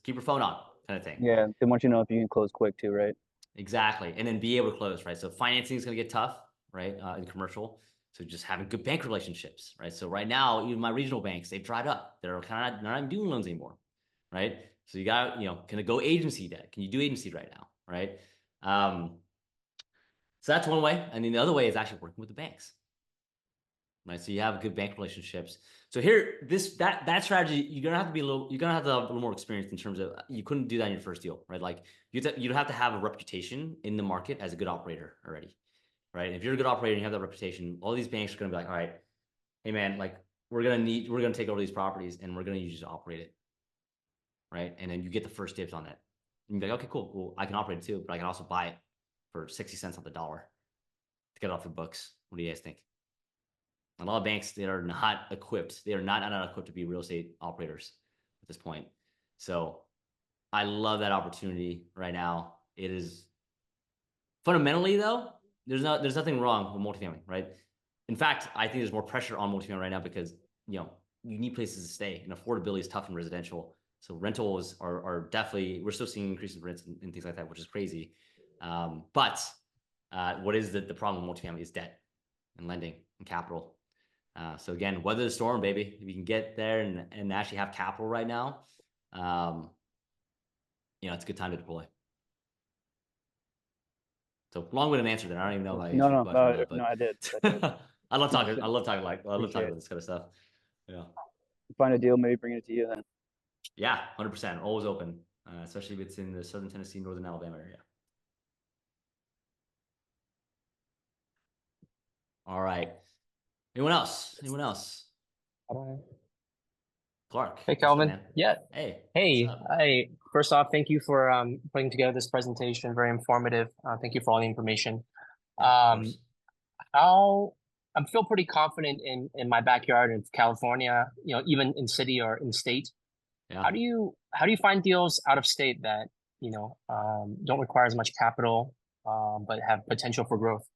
keep your phone on, kind of thing. Yeah, they want you to know if you can close quick too, right? Exactly, and then be able to close, right? So financing is gonna get tough, right? In commercial. So just having good bank relationships, right? So right now, even my regional banks, they've dried up. They're not even doing loans anymore, right? So you got, can it go agency debt? Can you do agency right now, right? So that's one way. And then the other way is actually working with the banks, right? So you have good bank relationships. So here, that strategy, you're gonna have to have a little more experience in terms of, you couldn't do that in your first deal, right? Like you'd have to have a reputation in the market as a good operator already, right? And if you're a good operator and you have that reputation, all these banks are gonna be like, all right, hey man, like we're gonna take over these properties and we're gonna use you to operate it, right? And then you get the first dibs on it. And you're like, okay, cool. Well, I can operate it too, but I can also buy it for 60 cents on the dollar to get it off the books. What do you guys think? A lot of banks, they are not equipped. They are not equipped to be real estate operators at this point. So I love that opportunity right now. It is fundamentally though, there's nothing wrong with multifamily, right? In fact, I think there's more pressure on multifamily right now because you need places to stay, and affordability is tough in residential. So rentals are definitely, we're still seeing increases in rents and things like that, which is crazy. But what is the problem with multifamily is debt and lending and capital. So again, weather the storm, baby. If you can get there and actually have capital right now, it's a good time to deploy. So long-winded answer there. I don't even know if I answered your question or not, but no, I did. I love talking about this kind of stuff. Yeah. Find a deal, maybe bring it to you then. Yeah, 100%. Always open, especially if it's in the Southern Tennessee, Northern Alabama area. All right. Anyone else? Clark. Hey, Calvin. Yeah. Hey. Hey. First off, thank you for putting together this presentation. Very informative. Thank you for all the information. Yeah, I feel pretty confident in my backyard in California. Even in city or in state. Yeah. How do you find deals out of state that don't require as much capital, but have potential for growth?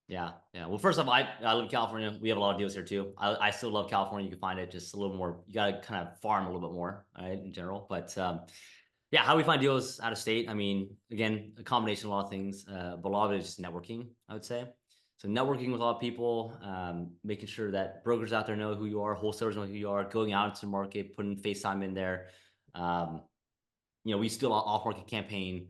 Yeah. Well, first off, I live in California. We have a lot of deals here too. I still love California. You can find it just a little more. You got to kind of farm a little bit more, right, in general. But yeah, how we find deals out of state. I mean, again, a combination of a lot of things, but a lot of it is just networking, I would say. So networking with a lot of people, making sure that brokers out there know who you are, wholesalers know who you are, going out into the market, putting FaceTime in there. We still off-market campaign.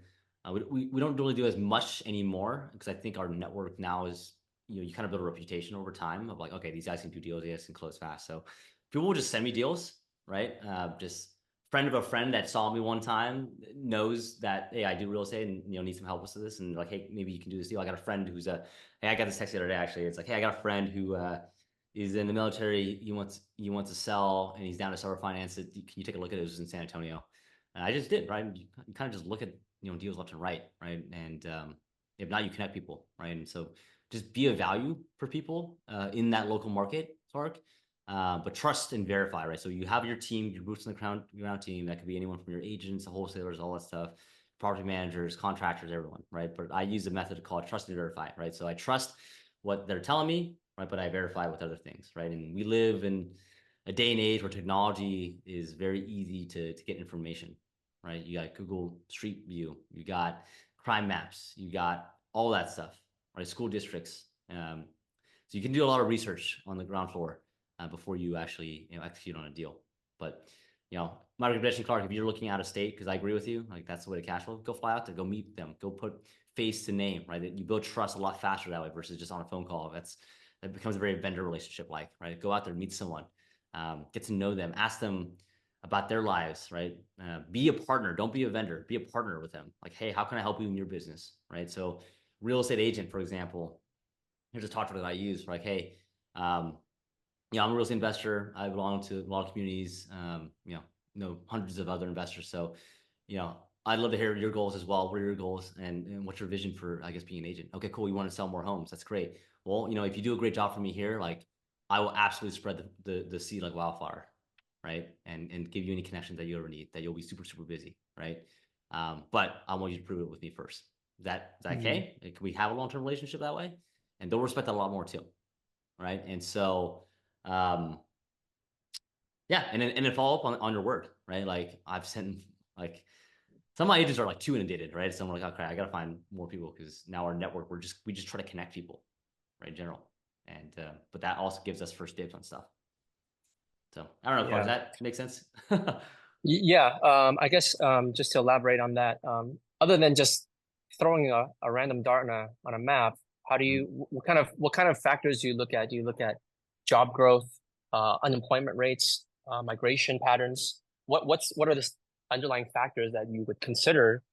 We don't really do as much anymore because I think our network now is, you kind of build a reputation over time of like, okay, these guys can do deals, these guys can close fast. So people will just send me deals, right? Just friend of a friend that saw me one time knows that, hey, I do real estate and, need some help with this. And like, hey, maybe you can do this deal. I got a friend who's hey, I got this text the other day, actually. It's like, hey, I got a friend who is in the military. He wants to sell and he's down to seller finance it. Can you take a look at it? It was in San Antonio. And I just did, right? You kind of just look at, deals left and right, right? And if not, you connect people, right? And so just be a value for people in that local market, Clark. But trust and verify, right? So you have your team, your boots on the ground team. That could be anyone from your agents, wholesalers, all that stuff, property managers, contractors, everyone, right? But I use a method called trust and verify, right? So I trust what they're telling me, right? But I verify with other things, right? And we live in a day and age where technology is very easy to get information, right? You got Google Street View, you got crime maps, you got all that stuff, right? School districts. So you can do a lot of research on the ground floor before you actually execute on a deal. But my recommendation, Clark, if you're looking out of state, because I agree with you, like that's the way to cash flow. Go fly out there, go meet them, go put face to name, right? You build trust a lot faster that way versus just on a phone call. That becomes a very vendor relationship, like, right? Go out there, meet someone, get to know them, ask them about their lives, right? Be a partner. Don't be a vendor. Be a partner with them. Like, hey, how can I help you in your business, right? So, real estate agent, for example, here's a talk that I use. Like, hey, I'm a real estate investor. I belong to a lot of communities. Know hundreds of other investors. So, I'd love to hear your goals as well. What are your goals and what's your vision for, I guess, being an agent? Okay, cool. You want to sell more homes. That's great. Well, if you do a great job for me here, like I will absolutely spread the seed like wildfire, right? And give you any connections that you ever need, that you'll be super, super busy, right? But I want you to prove it with me first. Is that okay? Can we have a long-term relationship that way? And they'll respect that a lot more too, right? And so, yeah, and then follow up on your word, right? Like I've sent like some of my agents are like too inundated, right? So I'm like, okay, I gotta find more people because now our network, we just try to connect people, right, in general. And but that also gives us first dibs on stuff. So I don't know, Carl, does that make sense? Yeah, I guess just to elaborate on that, other than just throwing a random dart on a map, how do you what kind of factors do you look at? Do you look at job growth, unemployment rates, migration patterns? What are the underlying factors that you would consider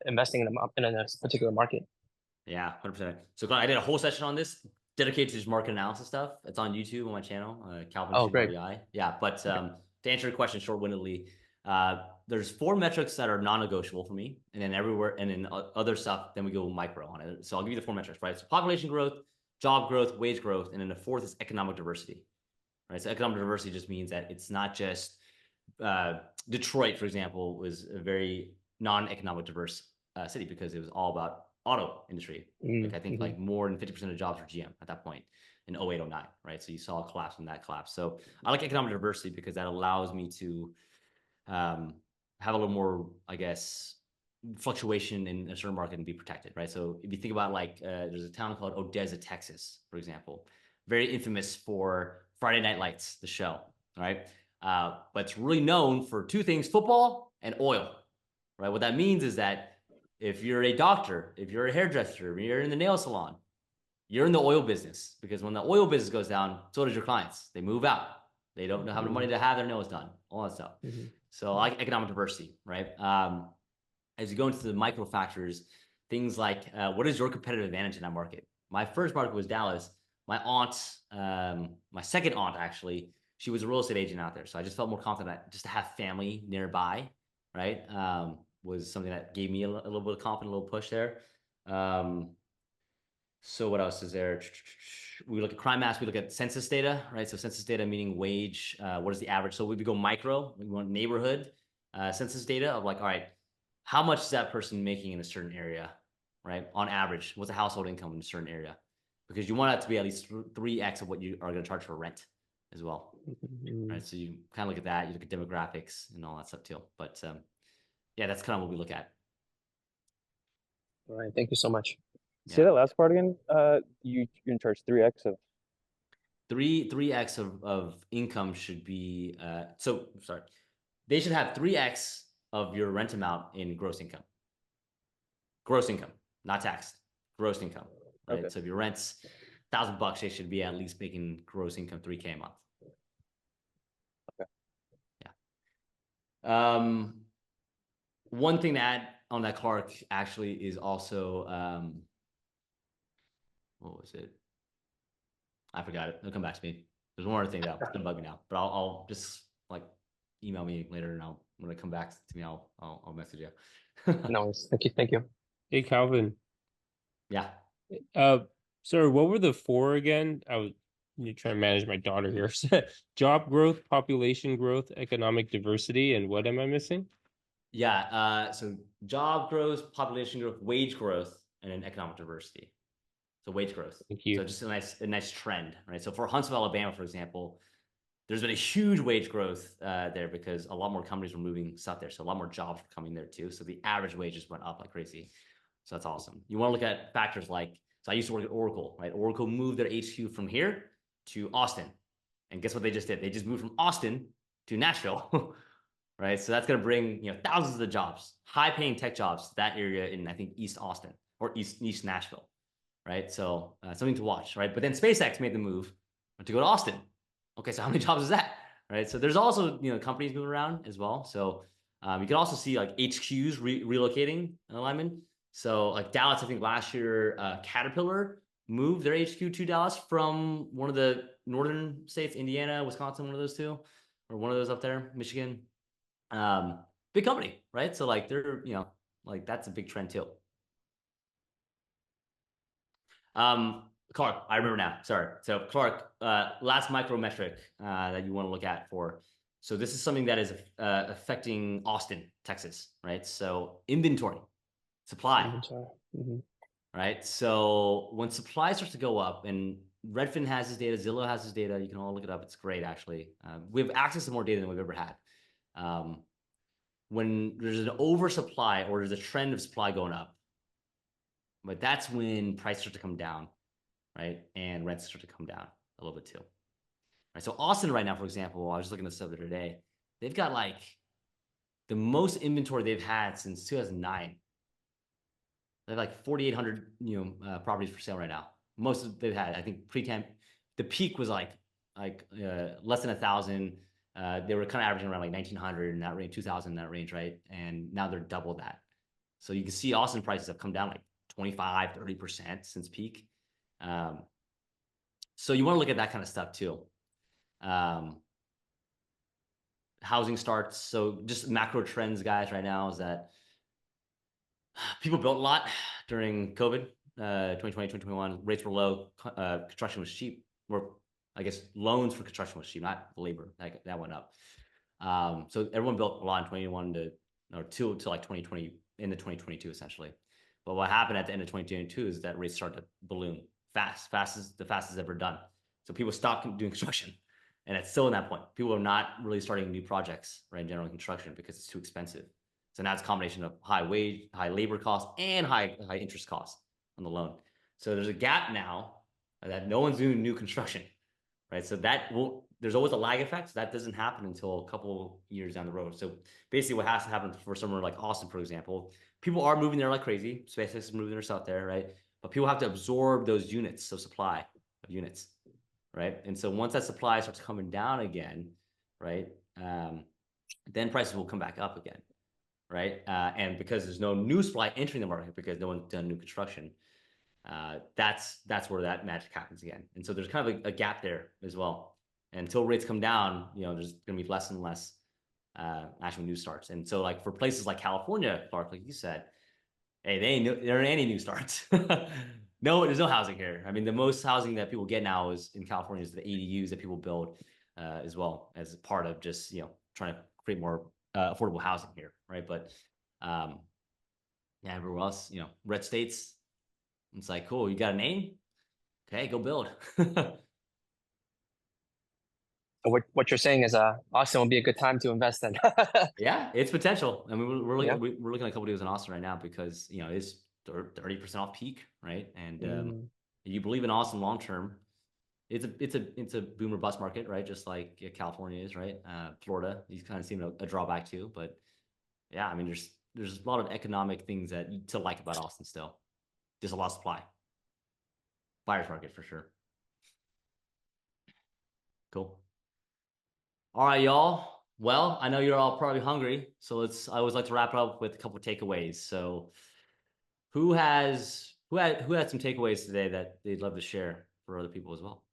investing in a particular market? Yeah, 100%. So I did a whole session on this dedicated to just market analysis stuff. It's on YouTube on my channel, Calvin Oh, great. REI. Yeah, but to answer your question short-windedly, there's 4 metrics that are non-negotiable for me, and then everywhere, and then other stuff, then we go micro on it. So I'll give you the 4 metrics, right? So population growth, job growth, wage growth, and then the 4th is economic diversity, right? So economic diversity just means that it's not just Detroit, for example, was a very non-economic diverse city because it was all about auto industry. Like I think like more than 50% of jobs were GM at that point in 08, 09, right? So you saw a collapse from that collapse. So I like economic diversity because that allows me to have a little more, I guess, fluctuation in a certain market and be protected, right? So if you think about like there's a town called Odessa, Texas, for example, very infamous for Friday Night Lights, the show, right? But it's really known for 2 things: football and oil, right? What that means is that if you're a doctor, if you're a hairdresser, if you're in the nail salon, you're in the oil business, because when the oil business goes down, so does your clients. They move out. They don't have the money to have their nails done, all that stuff. So I like economic diversity, right? As you go into the micro factors, things like what is your competitive advantage in that market? My first market was Dallas. My aunt, my second aunt actually, she was a real estate agent out there. So I just felt more confident that just to have family nearby, right? Was something that gave me a little bit of confidence, a little push there. So what else is there? We look at crime mass, we look at census data, right? So census data meaning wage, what is the average? So we go micro, we want neighborhood census data of like, all right, how much is that person making in a certain area, right? On average, what's the household income in a certain area? Because you want that to be at least 3x of what you are going to charge for rent as well, right? So you kind of look at that, you look at demographics and all that stuff too. But yeah, that's kind of what we look at. All right, thank you so much. Say that last part again. You're gonna charge 3x of 3x of income should be so sorry. They should have 3x of your rent amount in gross income. Gross income, not taxed. Gross income, right? Okay. So if your rent's $1,000, they should be at least making gross income $3K a month. Okay. Yeah. One thing to add on that, Clark, actually is also what was it? I forgot it. It'll come back to me. There's one other thing that it's gonna bug me now, but I'll just like email me later, and when it come back to me, I'll message you. No, thank you. Hey, Calvin. Yeah. Sorry, what were the 4 again? I was trying to manage my daughter here. Job growth, population growth, economic diversity, and what am I missing? Yeah. So job growth, population growth, wage growth, and then economic diversity. So wage growth. Thank you. So just a nice trend, right? So for Huntsville, Alabama, for example, there's been a huge wage growth there because a lot more companies were moving stuff there. So a lot more jobs were coming there too. So the average wages went up like crazy. So that's awesome. You want to look at factors like, so I used to work at Oracle, right? Oracle moved their HQ from here to Austin. And guess what they just did? They just moved from Austin to Nashville, right? So that's going to bring, thousands of jobs, high paying tech jobs to that area in, I think, East Austin or East Nashville, right? So something to watch, right? But then SpaceX made the move to go to Austin. Okay, so how many jobs is that, right? So there's also, companies moving around as well. So you can also see like HQs relocating in alignment. So like Dallas, I think last year, Caterpillar moved their HQ to Dallas from one of the northern states, Indiana, Wisconsin, one of those two, or one of those up there, Michigan. big company, right? So like they're, like that's a big trend too. Clark, I remember now. Sorry. So Clark, last micro metric that you want to look at for. So this is something that is affecting Austin, Texas, right? So inventory, supply, right? So when supply starts to go up, and Redfin has this data, Zillow has this data, you can all look it up. It's great, actually. We have access to more data than we've ever had. When there's an oversupply or there's a trend of supply going up, but that's when prices start to come down, right? And rents start to come down a little bit too. Right. So Austin right now, for example, I was looking at this the other day, they've got like the most inventory they've had since 2009. They have like 4,800, properties for sale right now. Most of they've had, I think, pre-temp. The peak was like less than 1,000. They were kind of averaging around like 1,900 in that range, 2,000 in that range, right? And now they're double that. So you can see Austin prices have come down like 25, 30% since peak. So you want to look at that kind of stuff too. Housing starts. So just macro trends, guys, right now is that people built a lot during COVID, 2020, 2021. Rates were low. Construction was cheap. Or I guess loans for construction was cheap, not labor. That went up. So everyone built a lot in 21 to like 2020 into 2022 essentially. But what happened at the end of 2022 is that rates started to balloon the fastest ever done. So people stopped doing construction, and it's still in that point. People are not really starting new projects, right, in general construction because it's too expensive. So now it's a combination of high wage, high labor costs, and high interest costs on the loan. So there's a gap now that no one's doing new construction, right? So there's always a lag effect. So that doesn't happen until a couple years down the road. So basically what has to happen for somewhere like Austin, for example, people are moving there like crazy. SpaceX is moving their stuff there, right? But people have to absorb those units, so supply of units, right? And so once that supply starts coming down again, right, then prices will come back up again, right? And because there's no new supply entering the market because no one's done new construction, that's where that magic happens again. And so there's kind of a gap there as well. And until rates come down, there's going to be less and less actual new starts. And so like for places like California, Clark, like you said, hey, there aren't any new starts. No, there's no housing here. I mean, the most housing that people get now is in California is the ADUs that people build as well as part of just, trying to create more affordable housing here, right? But yeah, everywhere else, red states, it's like, cool, you got a name? Okay, go build. What you're saying is Austin will be a good time to invest in. Yeah, it's potential. I mean, we're looking at a couple deals in Austin right now because it's 30% off peak, right? And you believe in Austin long term, it's a boom or bust market, right? Just like California is, right? Florida, you kind of seem a drawback too, but yeah, I mean, there's a lot of economic things to like about Austin still. Just a lot of supply. Buyer's market for sure. Cool. All right, y'all. Well, I know you're all probably hungry, so I always like to wrap up with a couple of takeaways. So who had some takeaways today that they'd love to share for other people as well?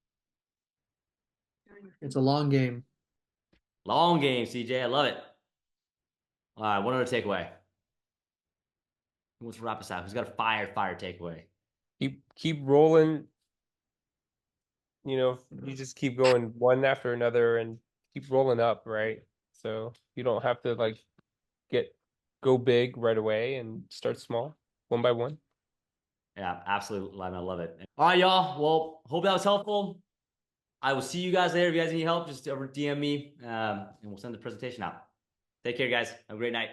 It's a long game. Long game, CJ. I love it. All right, one other takeaway. Who wants to wrap us out? Who's got a fire takeaway? Keep rolling. You just keep going one after another and keep rolling up, right? So you don't have to like go big right away and start small, one by one. Yeah, absolutely. I love it. All right, y'all. Well, hope that was helpful. I will see you guys later. If you guys need help, just over DM me, and we'll send the presentation out. Take care, guys. Have a great night.